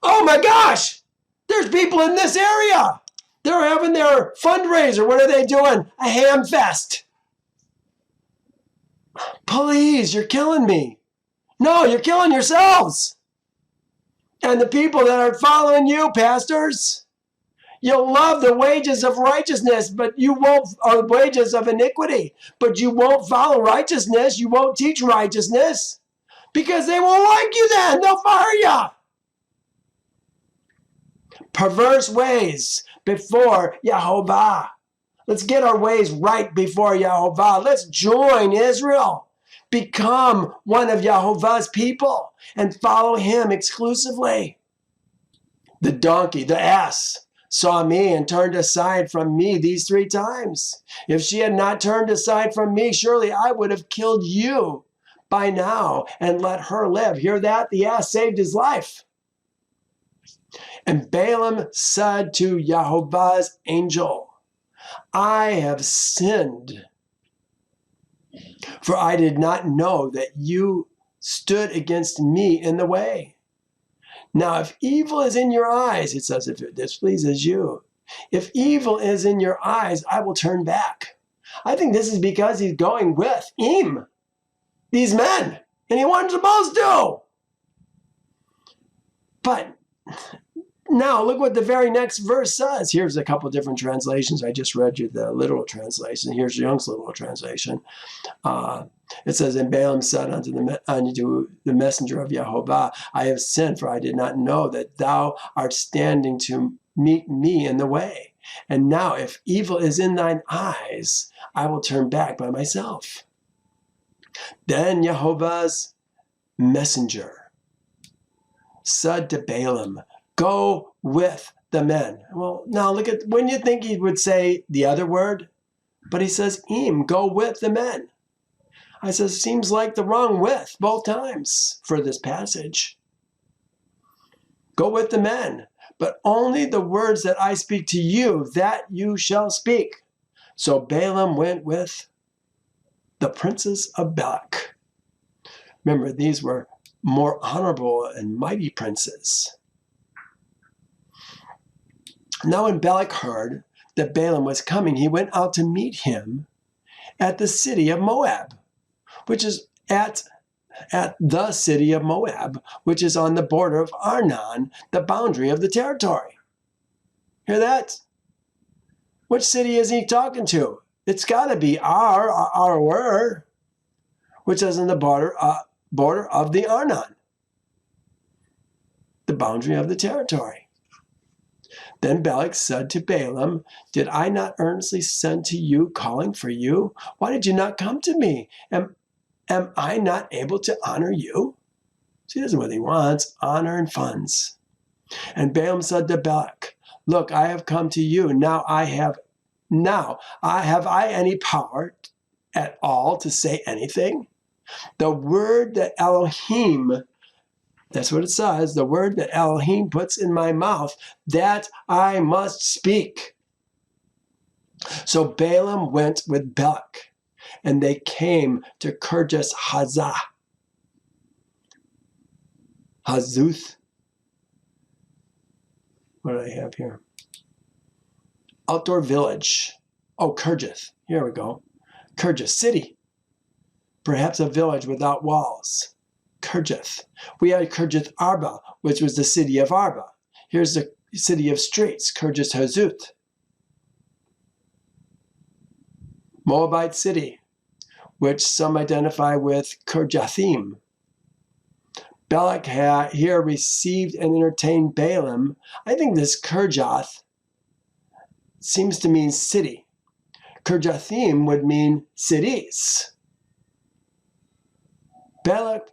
Oh my gosh, there's people in this area. They're having their fundraiser. What are they doing? A ham fest. Please, you're killing me. No, you're killing yourselves. And the people that are following you, pastors, you'll love the wages of righteousness, but you won't, or wages of iniquity, but you won't follow righteousness. You won't teach righteousness because they won't like you then. They'll fire you. Perverse ways before Yehovah. Let's get our ways right before Yehovah. Let's join Israel. Become one of Yehovah's people and follow him exclusively. The donkey, the ass, saw me and turned aside from me these 3 times. If she had not turned aside from me, surely I would have killed you by now and let her live. Hear that? The ass saved his life. And Balaam said to Yehovah's angel, I have sinned, for I did not know that you stood against me in the way. Now, if evil is in your eyes, it says, if it displeases you, if evil is in your eyes, I will turn back. I think this is because he's going with these men, and he wasn't supposed to. But now look what the very next verse says. Here's a couple different translations. I just read you the literal translation. Here's Young's literal translation. It says, and Balaam said unto the messenger of Yehovah, I have sinned, for I did not know that thou art standing to meet me in the way. And now if evil is in thine eyes, I will turn back by myself. Then Yehovah's messenger said to Balaam, go with the men. Well, now look at, when you think he would say the other word, but he says, go with the men. I says, seems like the wrong with both times for this passage. Go with the men, but only the words that I speak to you, that you shall speak. So Balaam went with the princes of Balak. Remember, these were more honorable and mighty princes. Now when Balak heard that Balaam was coming, he went out to meet him at the city of Moab, which is at the city of Moab, which is on the border of Arnon, the boundary of the territory. Hear that? Which city is he talking to? It's got to be our, which is on the border of the Arnon, the boundary of the territory. Then Balak said to Balaam, did I not earnestly send to you, calling for you? Why did you not come to me? Am I not able to honor you? See, this is what he wants, honor and funds. And Balaam said to Balak, look, I have come to you. Now have I any power at all to say anything? The word that Elohim, that's what it says, the word that Elohim puts in my mouth, that I must speak. So Balaam went with Balak, and they came to Kirjath Hazuth. What do I have here? Outdoor village. Oh, Kirjath. Here we go. Kirjath, city. Perhaps a village without walls. Kirjath. We had Kirjath Arba, which was the city of Arba. Here's the city of streets, Kirjath Hazuth. Moabite city, which some identify with Kirjathim. Balak here received and entertained Balaam. I think this Kirjath seems to mean city. Kirjathim would mean cities. Balak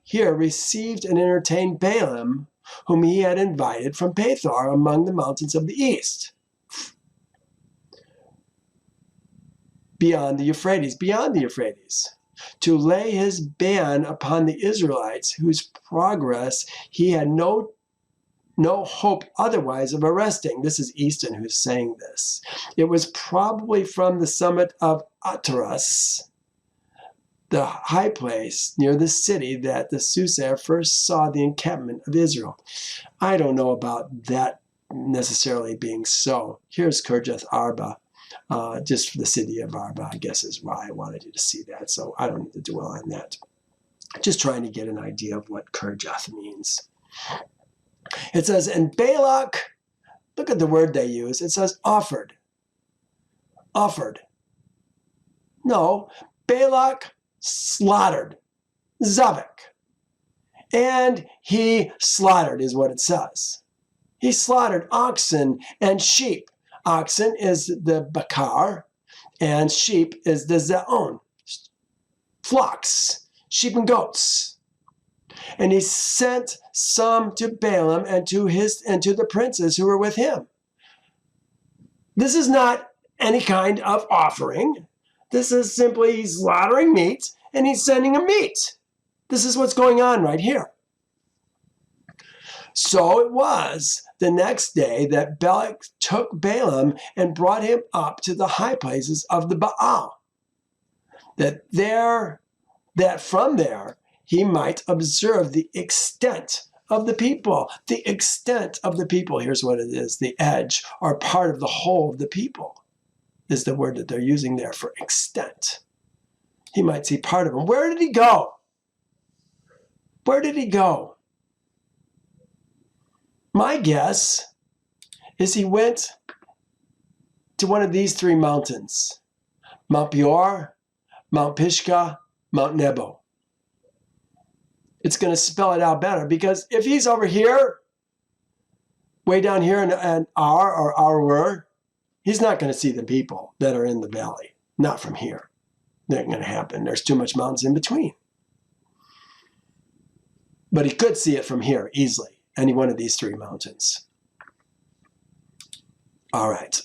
here received and entertained Balaam, whom he had invited from Pethor among the mountains of the east, beyond the Euphrates, to lay his ban upon the Israelites, whose progress he had no hope otherwise of arresting. This is Easton who's saying this. It was probably from the summit of Ataras, the high place near the city, that the soothsayer first saw the encampment of Israel. I don't know about that necessarily being so. Here's Kirjath Arba, just for the city of Arba, I guess is why I wanted you to see that. So I don't need to dwell on that. Just trying to get an idea of what Kirjath means. It says, and Balak, look at the word they use. It says offered. Offered. No, Balak slaughtered. Zavik. And he slaughtered is what it says. He slaughtered oxen and sheep. Oxen is the bakar, and sheep is the zeon. Flocks, sheep and goats. And he sent some to Balaam and to the princes who were with him. This is not any kind of offering. This is simply he's slaughtering meat and he's sending a meat. This is what's going on right here. So it was the next day that Balak took Balaam and brought him up to the high places of the Baal, that from there he might observe the extent of the people. The extent of the people, here's what it is, the edge, or part of the whole of the people, is the word that they're using there for extent. He might see part of them. Where did he go? Where did he go? My guess is he went to one of these three mountains: Mount Peor, Mount Pisgah, Mount Nebo. It's going to spell it out better, because if he's over here, way down here in our, he's not going to see the people that are in the valley. Not from here. That ain't going to happen. There's too much mountains in between. But he could see it from here easily, any one of these three mountains. All right.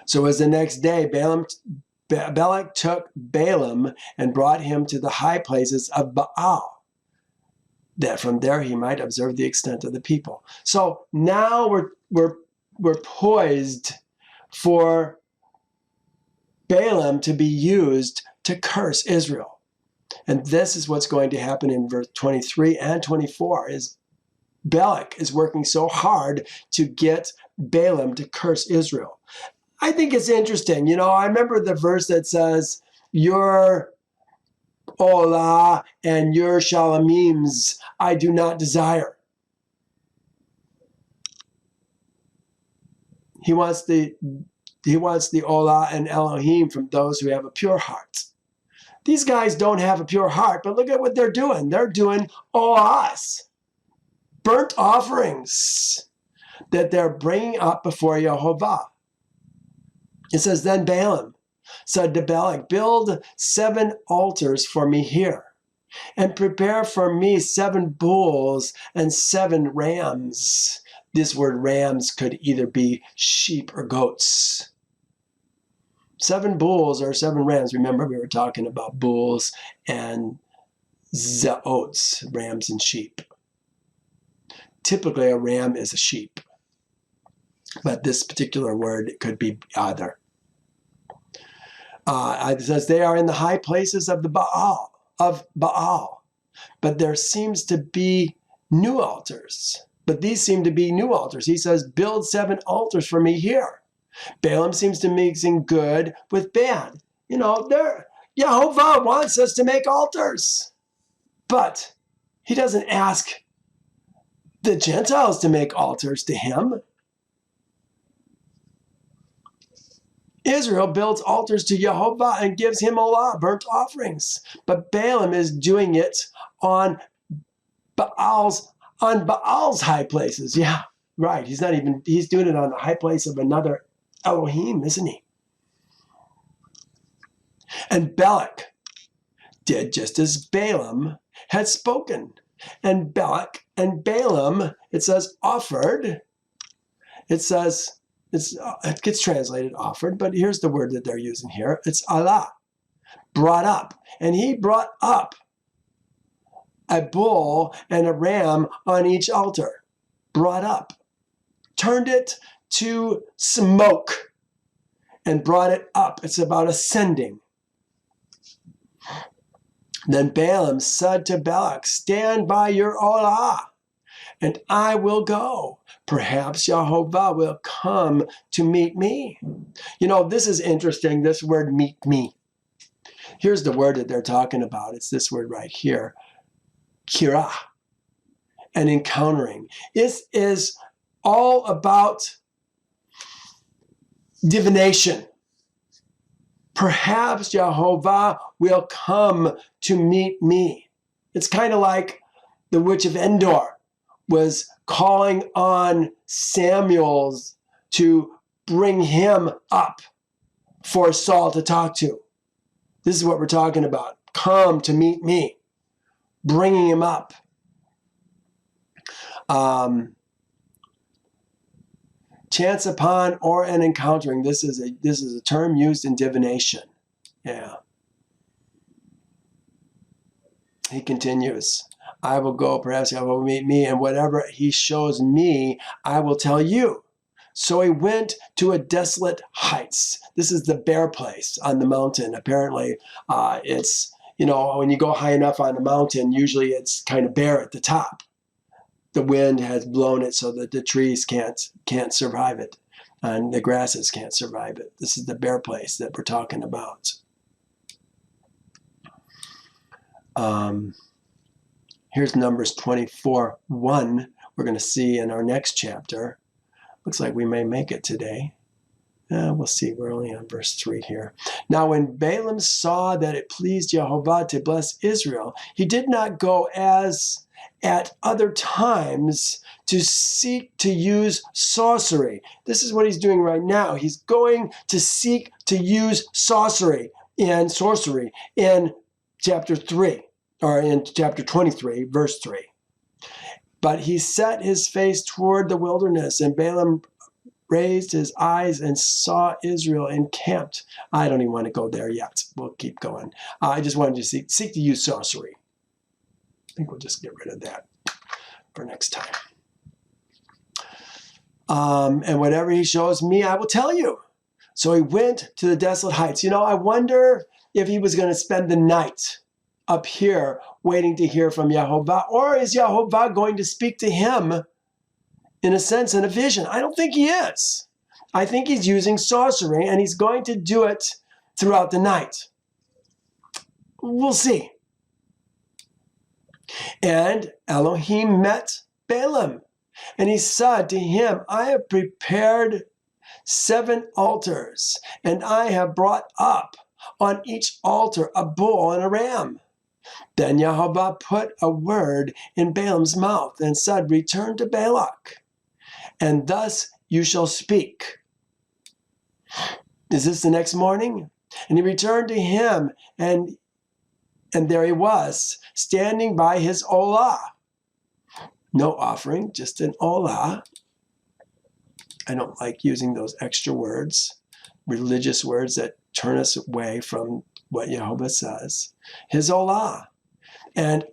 So it was the next day, Balak took Balaam and brought him to the high places of Baal, that from there he might observe the extent of the people. So now we're poised for Balaam to be used to curse Israel. And this is what's going to happen in verse 23 and 24, is Balak is working so hard to get Balaam to curse Israel. I think it's interesting. You know, I remember the verse that says, your Olah and your Shalamims I do not desire. He wants the Olah and Elohim from those who have a pure heart. These guys don't have a pure heart, but look at what they're doing. They're doing Olahs, burnt offerings that they're bringing up before Yehovah. It says, then Balaam said to Balak, build 7 altars for me here, and prepare for me 7 bulls and 7 rams. This word rams could either be sheep or goats. 7 bulls or 7 rams. Remember, we were talking about bulls and zeots, rams and sheep. Typically, a ram is a sheep, but this particular word could be either. It says they are in the high places of the Baal, but there seems to be new altars. But these seem to be new altars. He says, build 7 altars for me here. Balaam seems to be mixing good with bad. You know, Yehovah wants us to make altars, but he doesn't ask the Gentiles to make altars to him. Israel builds altars to Yehovah and gives him Olah, burnt offerings. But Balaam is doing it on Baal's high places. Yeah, right. He's doing it on the high place of another Elohim, isn't he? And Balak did just as Balaam had spoken. And Balak and Balaam, it says, offered. It says, it gets translated offered, but here's the word that they're using here. It's Allah, brought up. And he brought up a bull and a ram on each altar. Brought up. Turned it to smoke and brought it up. It's about ascending. Then Balaam said to Balak, stand by your Allah, and I will go. Perhaps Yehovah will come to meet me. You know, this is interesting, this word meet me. Here's the word that they're talking about. It's this word right here, kira, and encountering. This is all about divination. Perhaps Yehovah will come to meet me. It's kind of like the witch of Endor was calling on Samuel to bring him up for Saul to talk to. This is what we're talking about. Come to meet me. Bringing him up. Chance upon or an encountering. This is a term used in divination. Yeah. He continues. I will go, perhaps Yehovah will meet me, and whatever he shows me, I will tell you. So he went to a desolate heights. This is the bare place on the mountain. Apparently, it's, you know, when you go high enough on the mountain, usually it's kind of bare at the top. The wind has blown it so that the trees can't survive it, and the grasses can't survive it. This is the bare place that we're talking about. Here's Numbers 24:1. We're going to see in our next chapter. Looks like we may make it today. We'll see. We're only on verse 3 here. Now, when Balaam saw that it pleased Yehovah to bless Israel, he did not go as at other times to seek to use sorcery. This is what he's doing right now. He's going to seek to use sorcery in chapter 3, or in chapter 23, verse 3. But he set his face toward the wilderness, and Balaam raised his eyes and saw Israel encamped. I don't even want to go there yet. We'll keep going. I just wanted to seek to use sorcery. I think we'll just get rid of that for next time. And whatever he shows me, I will tell you. So he went to the desolate heights. You know, I wonder if he was going to spend the night up here waiting to hear from Yehovah, or is Yehovah going to speak to him in a sense in a vision? I don't think he is. I think he's using sorcery, and he's going to do it throughout the night. We'll see. And Elohim met Balaam, and he said to him, I have prepared 7 altars, and I have brought up on each altar a bull and a ram. Then Yehovah put a word in Balaam's mouth and said, return to Balak, and thus you shall speak. Is this the next morning? And he returned to him, and there he was, standing by his olah. No offering, just an olah. I don't like using those extra words, religious words that turn us away from what Yehovah says. His olah, and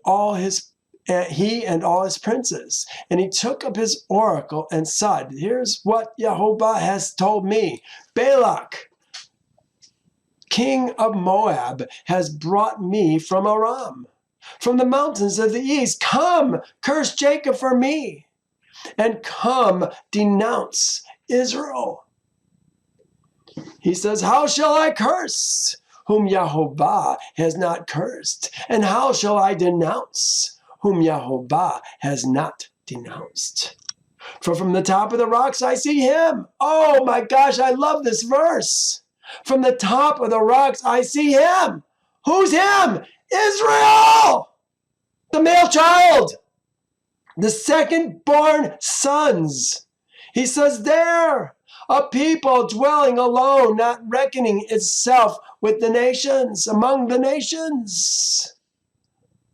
he and all his princes. And he took up his oracle and said, here's what Yehovah has told me. Balak, king of Moab, has brought me from Aram, from the mountains of the east. Come, curse Jacob for me, and come, denounce Israel. He says, how shall I curse whom Yehovah has not cursed? And how shall I denounce whom Yehovah has not denounced? For from the top of the rocks I see him. Oh my gosh, I love this verse. From the top of the rocks I see him. Who's him? Israel! The male child. The second born sons. He says there, A people dwelling alone, not reckoning itself with the nations, among the nations.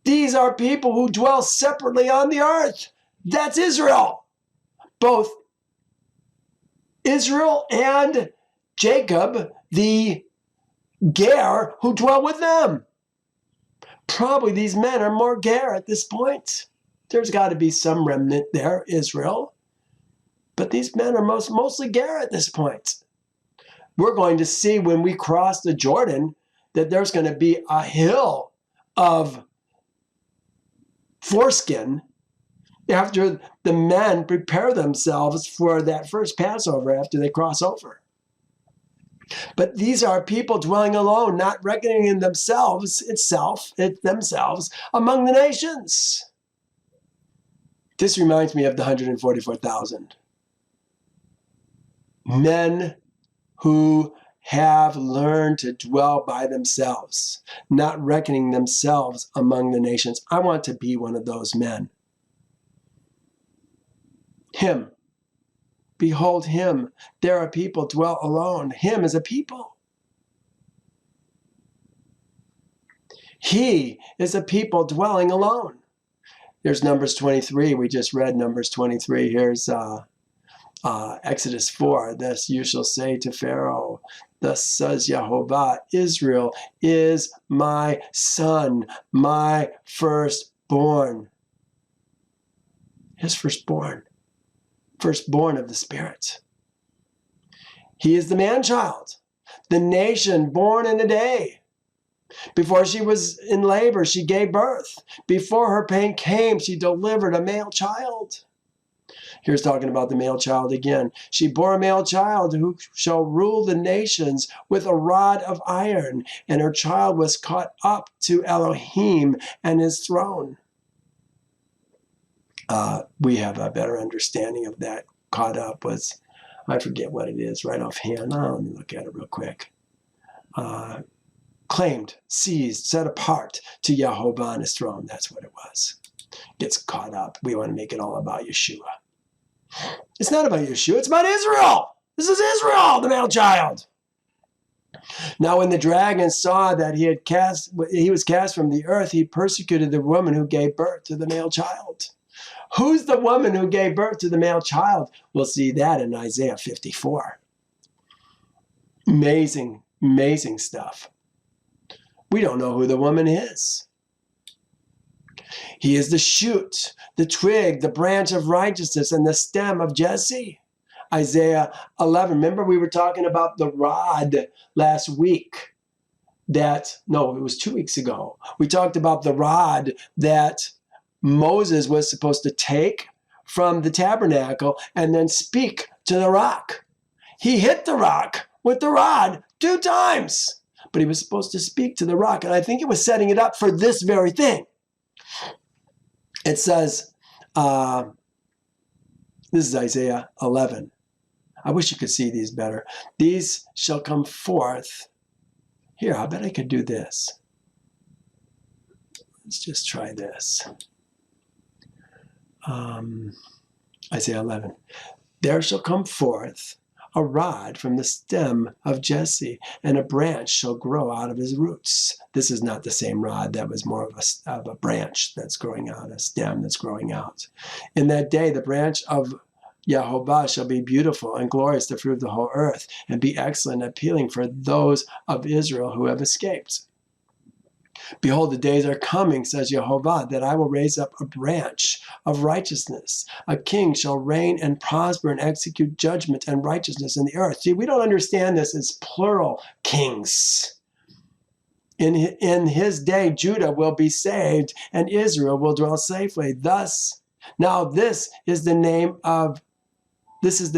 These are people who dwell separately on the earth. That's Israel. Both Israel and Jacob, the Ger, who dwell with them. Probably these men are more Ger at this point. There's got to be some remnant there, Israel. But these men are mostly Ger at this point. We're going to see when we cross the Jordan that there's going to be a hill of foreskin after the men prepare themselves for that first Passover after they cross over. But these are people dwelling alone, not reckoning in themselves among the nations. This reminds me of the 144,000. Men who have learned to dwell by themselves, not reckoning themselves among the nations. I want to be one of those men. Him. Behold him. There are people dwell alone. Him is a people. He is a people dwelling alone. There's Numbers 23. We just read Numbers 23. Here's Exodus 4. Thus you shall say to Pharaoh, thus says Yehovah, Israel is my son, my firstborn. His firstborn. Firstborn of the Spirit. He is the man-child, the nation born in a day. Before she was in labor, she gave birth. Before her pain came, she delivered a male child. Here's talking about the male child again. She bore a male child who shall rule the nations with a rod of iron, and her child was caught up to Elohim and his throne. We have a better understanding of that. Caught up was, I forget what it is right offhand. Let me look at it real quick. Claimed, seized, set apart to Yehovah on his throne. That's what it was. Gets caught up. We want to make it all about Yeshua. It's not about Yeshua. It's about Israel. This is Israel, the male child. Now when the dragon saw that he was cast from the earth, he persecuted the woman who gave birth to the male child. Who's the woman who gave birth to the male child? We'll see that in Isaiah 54. Amazing, amazing stuff. We don't know who the woman is. He is the shoot, the twig, the branch of righteousness, and the stem of Jesse. Isaiah 11. Remember we were talking about the rod last week. It was 2 weeks ago. We talked about the rod that Moses was supposed to take from the tabernacle and then speak to the rock. He hit the rock with the rod 2 times, but he was supposed to speak to the rock. And I think it was setting it up for this very thing. It says, this is Isaiah 11. I wish you could see these better. These shall come forth. Here, I bet I could do this. Let's just try this. Isaiah 11. There shall come forth a rod from the stem of Jesse, and a branch shall grow out of his roots. This is not the same rod. That was more of a branch that's growing out, a stem that's growing out. In that day, the branch of Yehovah shall be beautiful and glorious, the fruit of the whole earth, and be excellent and appealing for those of Israel who have escaped. Behold, the days are coming, says Yehovah, that I will raise up a branch of righteousness. A king shall reign and prosper and execute judgment and righteousness in the earth. See, we don't understand this as plural kings. In his day, Judah will be saved and Israel will dwell safely. Now this is the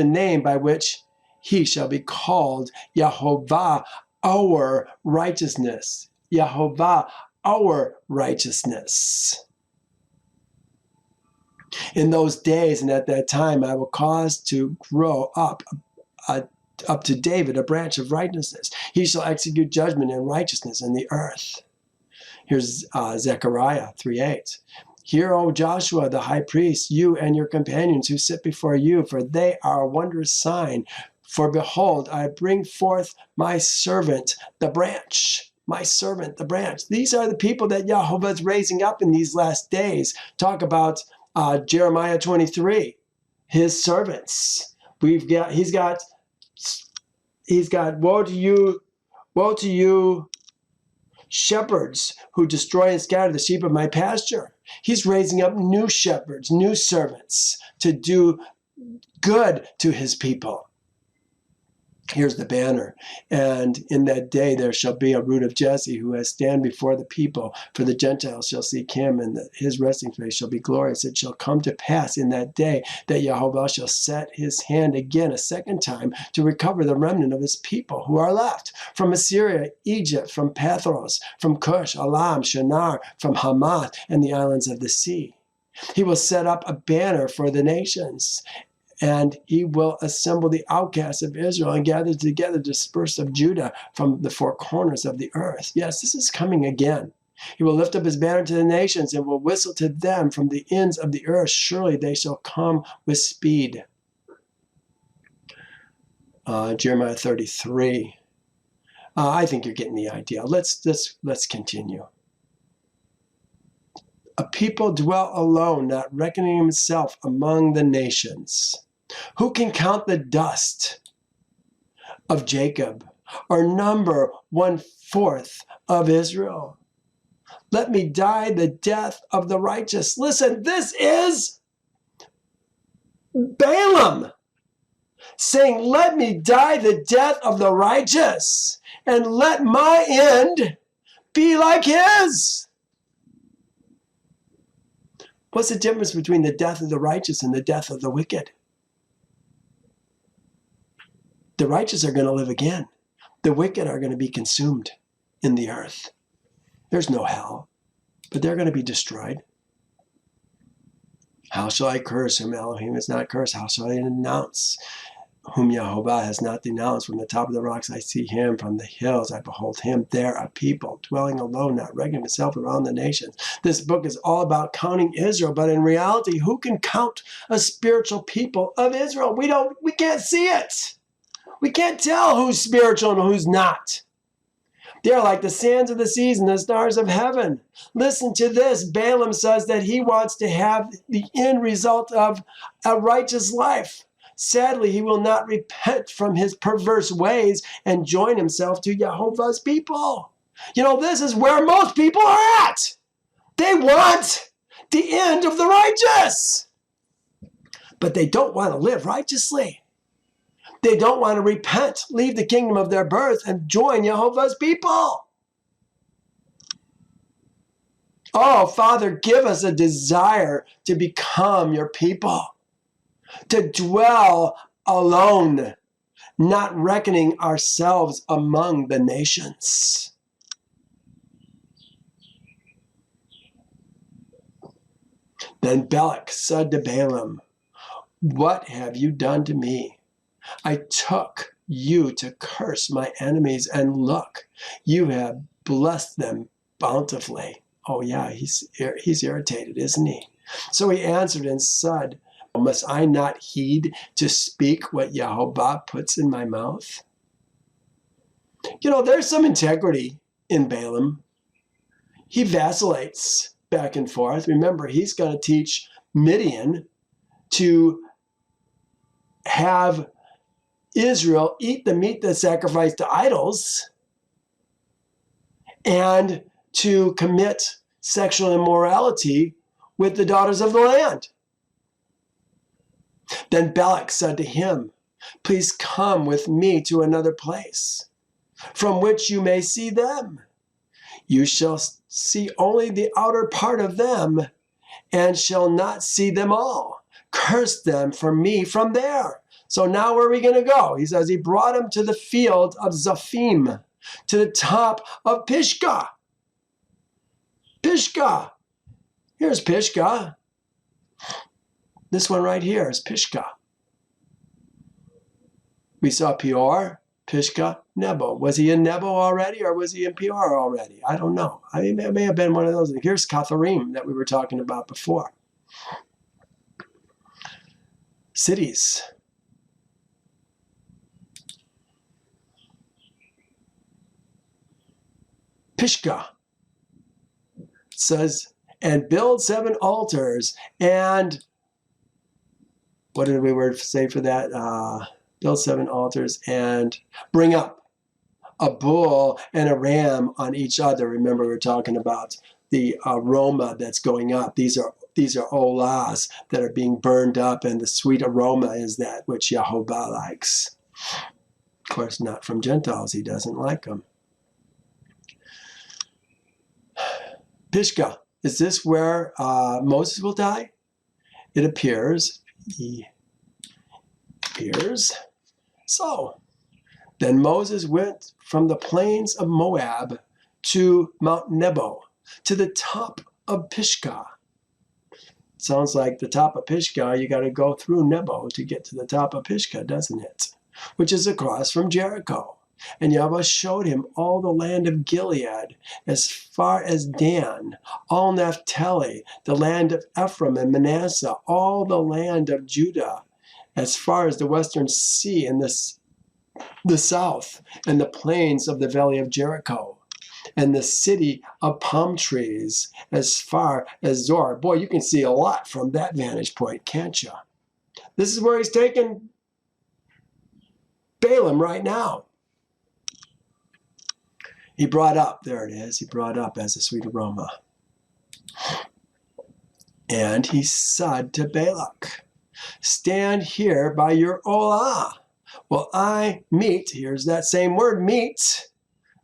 name by which he shall be called Yehovah, our righteousness. Yehovah, our righteousness. In those days and at that time, I will cause to grow up to David a branch of righteousness. He shall execute judgment and righteousness in the earth. Here's Zechariah 3:8. Hear, O Joshua, the high priest, you and your companions who sit before you, for they are a wondrous sign For behold, I bring forth my servant, the branch. My servant, the branch. These are the people that Yehovah is raising up in these last days. Talk about Jeremiah 23, his servants. He's got woe to you, shepherds who destroy and scatter the sheep of my pasture. He's raising up new shepherds, new servants to do good to his people. Here's the banner. And in that day there shall be a root of Jesse who has stand before the people. For the Gentiles shall seek him, and his resting place shall be glorious. It shall come to pass in that day that Yehovah shall set his hand again a second time to recover the remnant of his people who are left. From Assyria, Egypt, from Pathros, from Cush, Elam, Shinar, from Hamath, and the islands of the sea. He will set up a banner for the nations, and he will assemble the outcasts of Israel and gather together the dispersed of Judah from the four corners of the earth. Yes, this is coming again. He will lift up his banner to the nations and will whistle to them from the ends of the earth. Surely they shall come with speed. Jeremiah 33. I think you're getting the idea. Let's continue. A people dwell alone, not reckoning himself among the nations. Who can count the dust of Jacob, or number 1/4 of Israel? Let me die the death of the righteous. Listen, this is Balaam saying, let me die the death of the righteous, and let my end be like his. What's the difference between the death of the righteous and the death of the wicked? The righteous are going to live again. The wicked are going to be consumed in the earth. There's no hell, but they're going to be destroyed. How shall I curse whom Elohim has not cursed? How shall I denounce whom Yehovah has not denounced? From the top of the rocks I see him, from the hills I behold him. There a people dwelling alone, not reckoning himself around the nations. This book is all about counting Israel, but in reality, who can count a spiritual people of Israel? We can't see it. We can't tell who's spiritual and who's not. They're like the sands of the seas and the stars of heaven. Listen to this. Balaam says that he wants to have the end result of a righteous life. Sadly, he will not repent from his perverse ways and join himself to Yehovah's people. You know, this is where most people are at. They want the end of the righteous, but they don't want to live righteously. They don't want to repent, leave the kingdom of their birth, and join Yehovah's people. Oh, Father, give us a desire to become your people, to dwell alone, not reckoning ourselves among the nations. Then Balak said to Balaam, what have you done to me? I took you to curse my enemies, and look, you have blessed them bountifully. Oh yeah, he's irritated, isn't he? So he answered and said, must I not heed to speak what Yehovah puts in my mouth? You know, there's some integrity in Balaam. He vacillates back and forth. Remember, he's going to teach Midian to have Israel eat the meat that's sacrificed to idols and to commit sexual immorality with the daughters of the land. Then Balak said to him, please come with me to another place from which you may see them. You shall see only the outer part of them and shall not see them all. Curse them for me from there. So now where are we going to go? He says he brought him to the field of Zophim, to the top of Pisgah. Pisgah. Here's Pisgah. This one right here is Pisgah. We saw Peor, Pisgah, Nebo. Was he in Nebo already, or was he in Peor already? I don't know. It may have been one of those. Here's Katharim that we were talking about before. Cities. Pishka. It says, and build 7 altars, and what did we say for that? Build 7 altars and bring up a bull and a ram on each other. Remember, we were talking about the aroma that's going up. These are olahs that are being burned up, and the sweet aroma is that which Yehovah likes. Of course, not from Gentiles. He doesn't like them. Pishka, is this where Moses will die? It appears. So, then Moses went from the plains of Moab to Mount Nebo, to the top of Pisgah. Sounds like the top of Pisgah, you got to go through Nebo to get to the top of Pisgah, doesn't it? Which is across from Jericho. And Yehovah showed him all the land of Gilead, as far as Dan, all Naphtali, the land of Ephraim and Manasseh, all the land of Judah, as far as the western sea and the south, and the plains of the valley of Jericho, and the city of palm trees, as far as Zor. Boy, you can see a lot from that vantage point, can't you? This is where he's taking Balaam right now. He brought up, there it is, he brought up as a sweet aroma. And he said to Balak, stand here by your olah. Well, I meet, here's that same word, meet,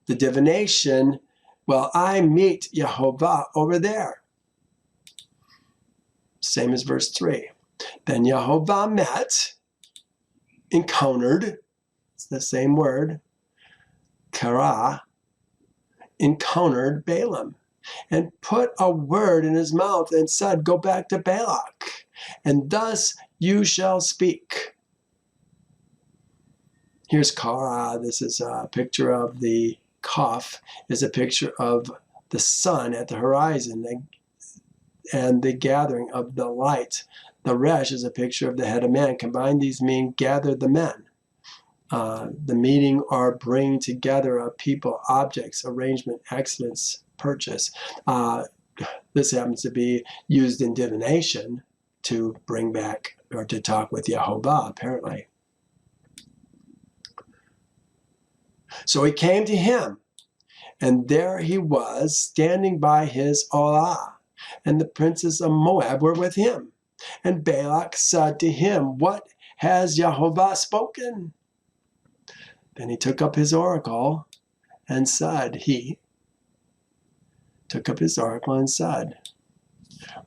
the divination. Well, I meet Yehovah over there. Same as verse 3. Then Yehovah met, encountered, it's the same word, kara, encountered Balaam, and put a word in his mouth and said, go back to Balak, and thus you shall speak. Here's Kara. This is a picture of the Kaf, is a picture of the sun at the horizon and the gathering of the light. The Resh is a picture of the head of man. Combined, these mean gather the men. The meeting or bring together of people, objects, arrangement, accidents, purchase. This happens to be used in divination to bring back or to talk with Yehovah, apparently. So he came to him, and there he was standing by his olah, and the princes of Moab were with him. And Balak said to him, what has Yehovah spoken? Then he took up his oracle and said,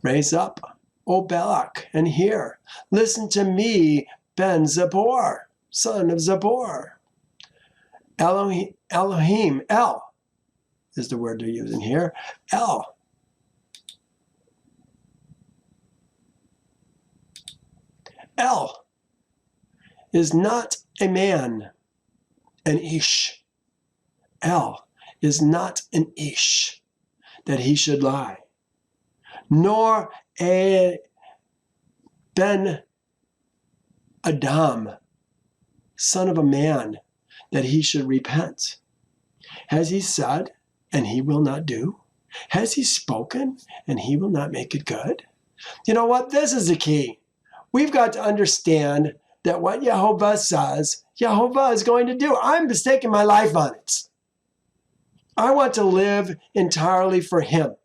raise up, O Balak, and hear. Listen to me, Ben Zippor, son of Zippor. Elohim, El, is the word they're using here. El. El is not a man, an ish. El is not an ish, that he should lie, nor a Ben Adam, son of a man, that he should repent. Has he said, and he will not do? Has he spoken, and he will not make it good? You know what? This is the key. We've got to understand that what Yehovah says, Yehovah is going to do. I'm staking my life on it. I want to live entirely for him.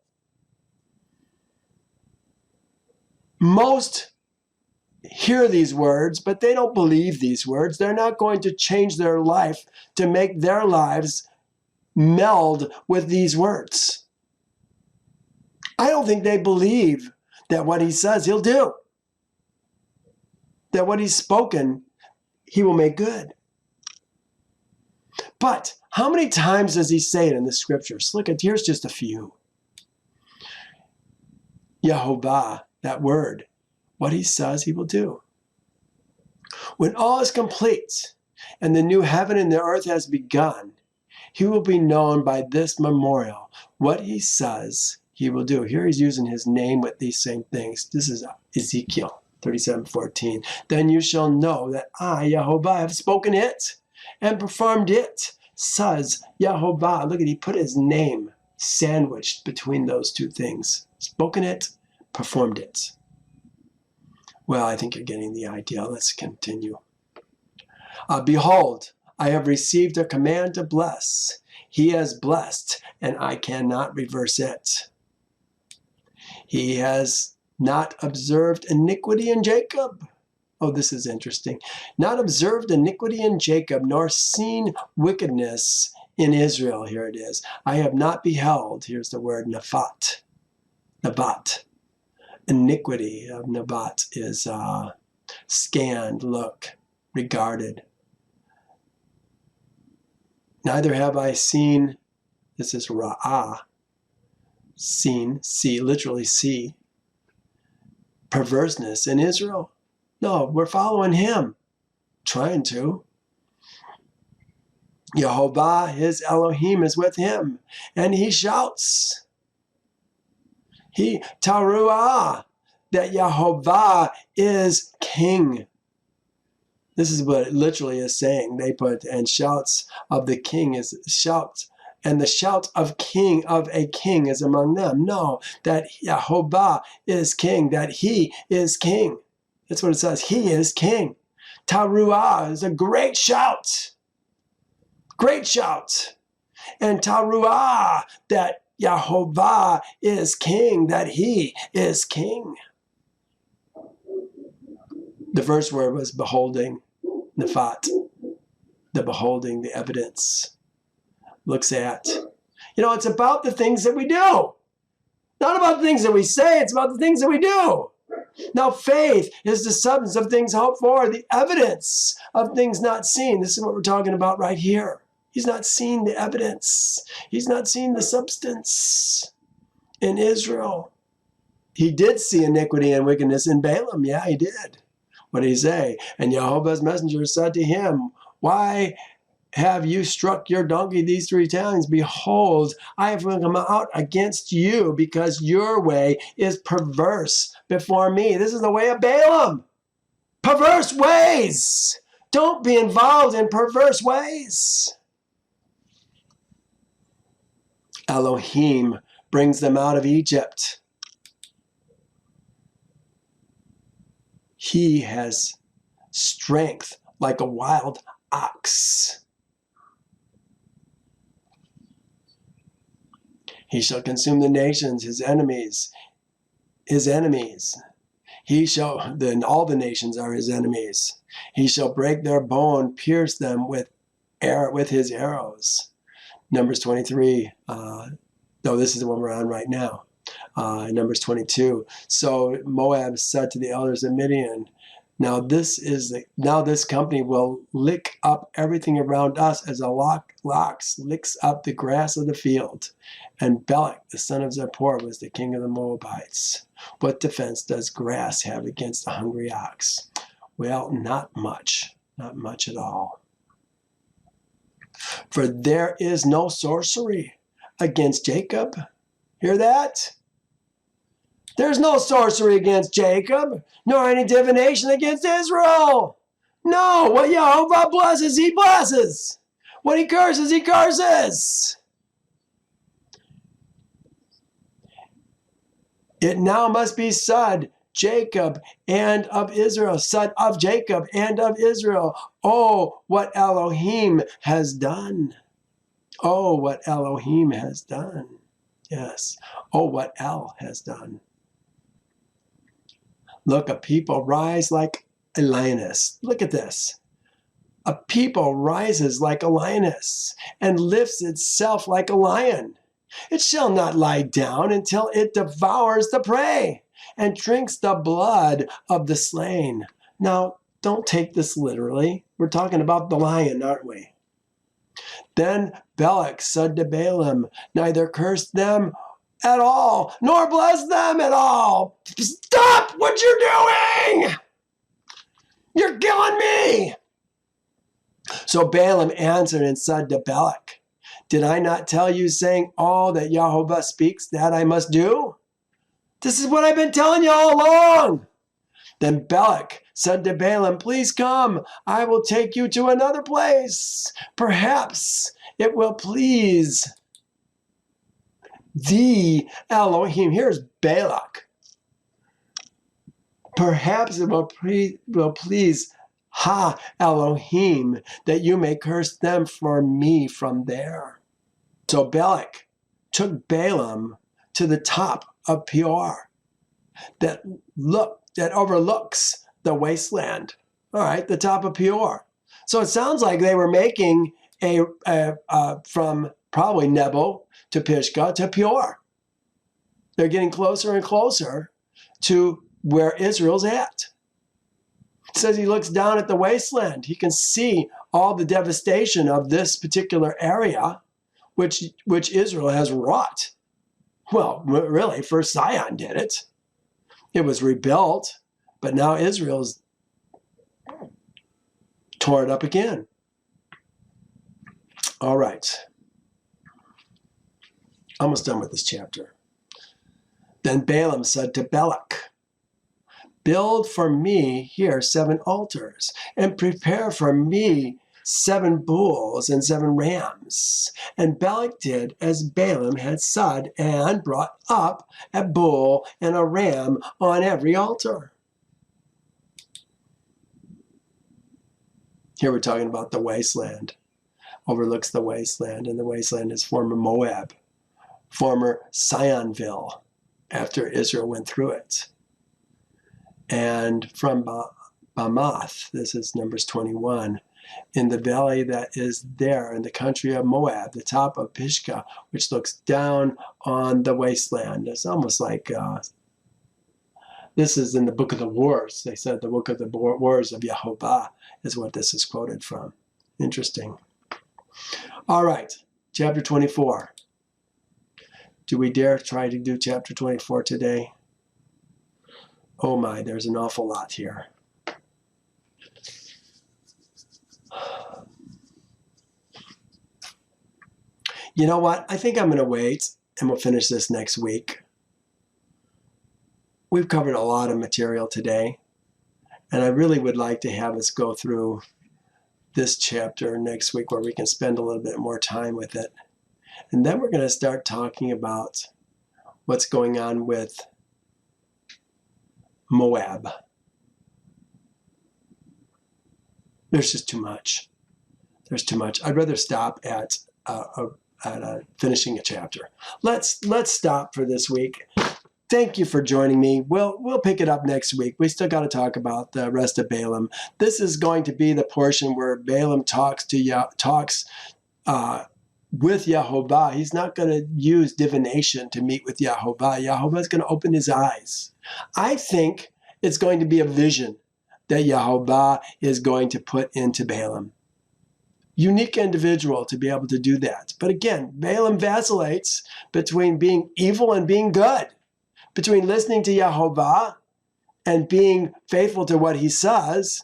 Most hear these words, but they don't believe these words. They're not going to change their life to make their lives meld with these words. I don't think they believe that what he says he'll do, that what he's spoken he will make good. But how many times does he say it in the scriptures? Look, here's just a few. Yehovah, that word, what he says he will do. When all is complete and the new heaven and the earth has begun, he will be known by this memorial, what he says he will do. Here he's using his name with these same things. This is Ezekiel 37:14. Then you shall know that I, Yehovah, have spoken it and performed it, says Yehovah. Look at, he put his name sandwiched between those two things. Spoken it, performed it. Well, I think you're getting the idea. Let's continue. Behold, I have received a command to bless. He has blessed, and I cannot reverse it. He has not observed iniquity in Jacob. Oh, this is interesting. Not observed iniquity in Jacob, nor seen wickedness in Israel. Here it is. I have not beheld, here's the word, Nabat. Iniquity of Nabat is scanned, look, regarded. Neither have I seen, this is ra'ah, seen, see, literally see, perverseness in Israel. No, we're following him, trying to. Yehovah, his Elohim, is with him, and he shouts. He taruah, that Yehovah is king. This is what it literally is saying. They put, and shouts of the king is shouts, and the shout of a king is among them. No, that Yehovah is king, that he is king. That's what it says. He is king. Taruah is a great shout. Great shout. And taruah, that Yehovah is king, that he is king. The first word was beholding, nefat, the beholding, the evidence. Looks at. You know, it's about the things that we do. Not about the things that we say, it's about the things that we do. Now, faith is the substance of things hoped for, the evidence of things not seen. This is what we're talking about right here. He's not seen the evidence. He's not seen the substance in Israel. He did see iniquity and wickedness in Balaam. Yeah, he did. What did he say? And Yehovah's messenger said to him, why have you struck your donkey these 3 times? Behold, I have come out against you because your way is perverse before me. This is the way of Balaam. Perverse ways. Don't be involved in perverse ways. Elohim brings them out of Egypt. He has strength like a wild ox. He shall consume the nations, his enemies. His enemies. He shall, then all the nations are his enemies. He shall break their bone, pierce them with his arrows. Numbers 23. No, this is the one we're on right now. Numbers 22. So Moab said to the elders of Midian, now this company will lick up everything around us as a ox licks up the grass of the field. And Balak, the son of Zippor, was the king of the Moabites. What defense does grass have against a hungry ox? Well, not much. Not much at all. For there is no sorcery against Jacob. Hear that? There's no sorcery against Jacob, nor any divination against Israel. No, what Yehovah blesses, he blesses. What he curses, he curses. It now must be said, Jacob and of Israel, son of Jacob and of Israel. Oh, what Elohim has done. Oh, what Elohim has done. Yes. Oh, what El has done. Look, a people rise like a lioness. Look at this. A people rises like a lioness and lifts itself like a lion. It shall not lie down until it devours the prey and drinks the blood of the slain. Now, don't take this literally. We're talking about the lion, aren't we? Then Balak said to Balaam, neither curse them at all, nor bless them at all. Stop what you're doing! You're killing me! So Balaam answered and said to Balak, did I not tell you, saying, all that Yehovah speaks, that I must do? This is what I've been telling you all along. Then Balak said to Balaam, please come, I will take you to another place. Perhaps it will please the Elohim. Here's Balak. Perhaps it will please Elohim, that you may curse them for me from there. So Balak took Balaam to the top of Peor that overlooks the wasteland. All right, the top of Peor. So it sounds like they were making from probably Nebo to Pisgah to Peor. They're getting closer and closer to where Israel's at. It says he looks down at the wasteland. He can see all the devastation of this particular area, which Israel has wrought. Well, really, first Zion did it. It was rebuilt, but now Israel's tore it up again. All right. Almost done with this chapter. Then Balaam said to Balak, build for me here 7 altars, and prepare for me 7 bulls and 7 rams. And Balak did as Balaam had said, and brought up a bull and a ram on every altar. Here we're talking about the wasteland. Overlooks the wasteland, and the wasteland is former Moab, former Sionville, after Israel went through it. And from Bamoth, this is Numbers 21, in the valley that is there in the country of Moab, the top of Pisgah, which looks down on the wasteland. It's almost like this is in the Book of the Wars. They said the Book of the Wars of Yehovah is what this is quoted from. Interesting. All right, chapter 24. Do we dare try to do chapter 24 today? Oh my, there's an awful lot here. You know what? I think I'm going to wait and we'll finish this next week. We've covered a lot of material today, and I really would like to have us go through this chapter next week where we can spend a little bit more time with it. And then we're going to start talking about what's going on with Moab. There's just too much. There's too much. I'd rather stop at finishing a chapter. Let's stop for this week. Thank you for joining me. We'll pick it up next week. We still got to talk about the rest of Balaam. This is going to be the portion where Balaam talks with Yehovah. He's not going to use divination to meet with Yehovah. Yehovah is going to open his eyes. I think it's going to be a vision that Yehovah is going to put into Balaam. Unique individual to be able to do that. But again, Balaam vacillates between being evil and being good, between listening to Yehovah and being faithful to what he says,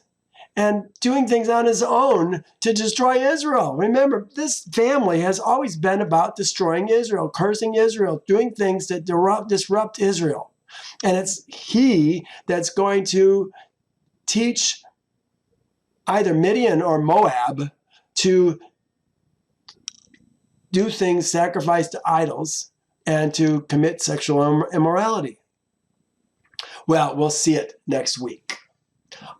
and doing things on his own to destroy Israel. Remember, this family has always been about destroying Israel, cursing Israel, doing things that disrupt Israel. And it's he that's going to teach either Midian or Moab to do things, sacrifice to idols, and to commit sexual immorality. Well, we'll see it next week.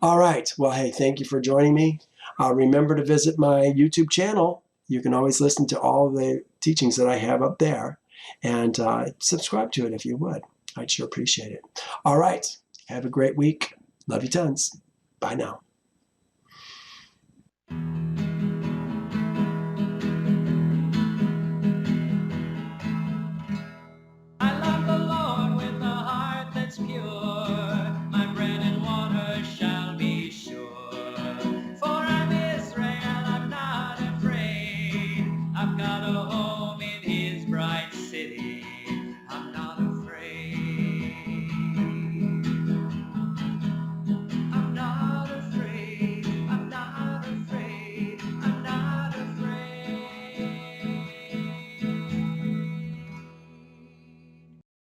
All right. Well, hey, thank you for joining me. Remember to visit my YouTube channel. You can always listen to all the teachings that I have up there, and subscribe to it if you would. I'd sure appreciate it. All right. Have a great week. Love you tons. Bye now.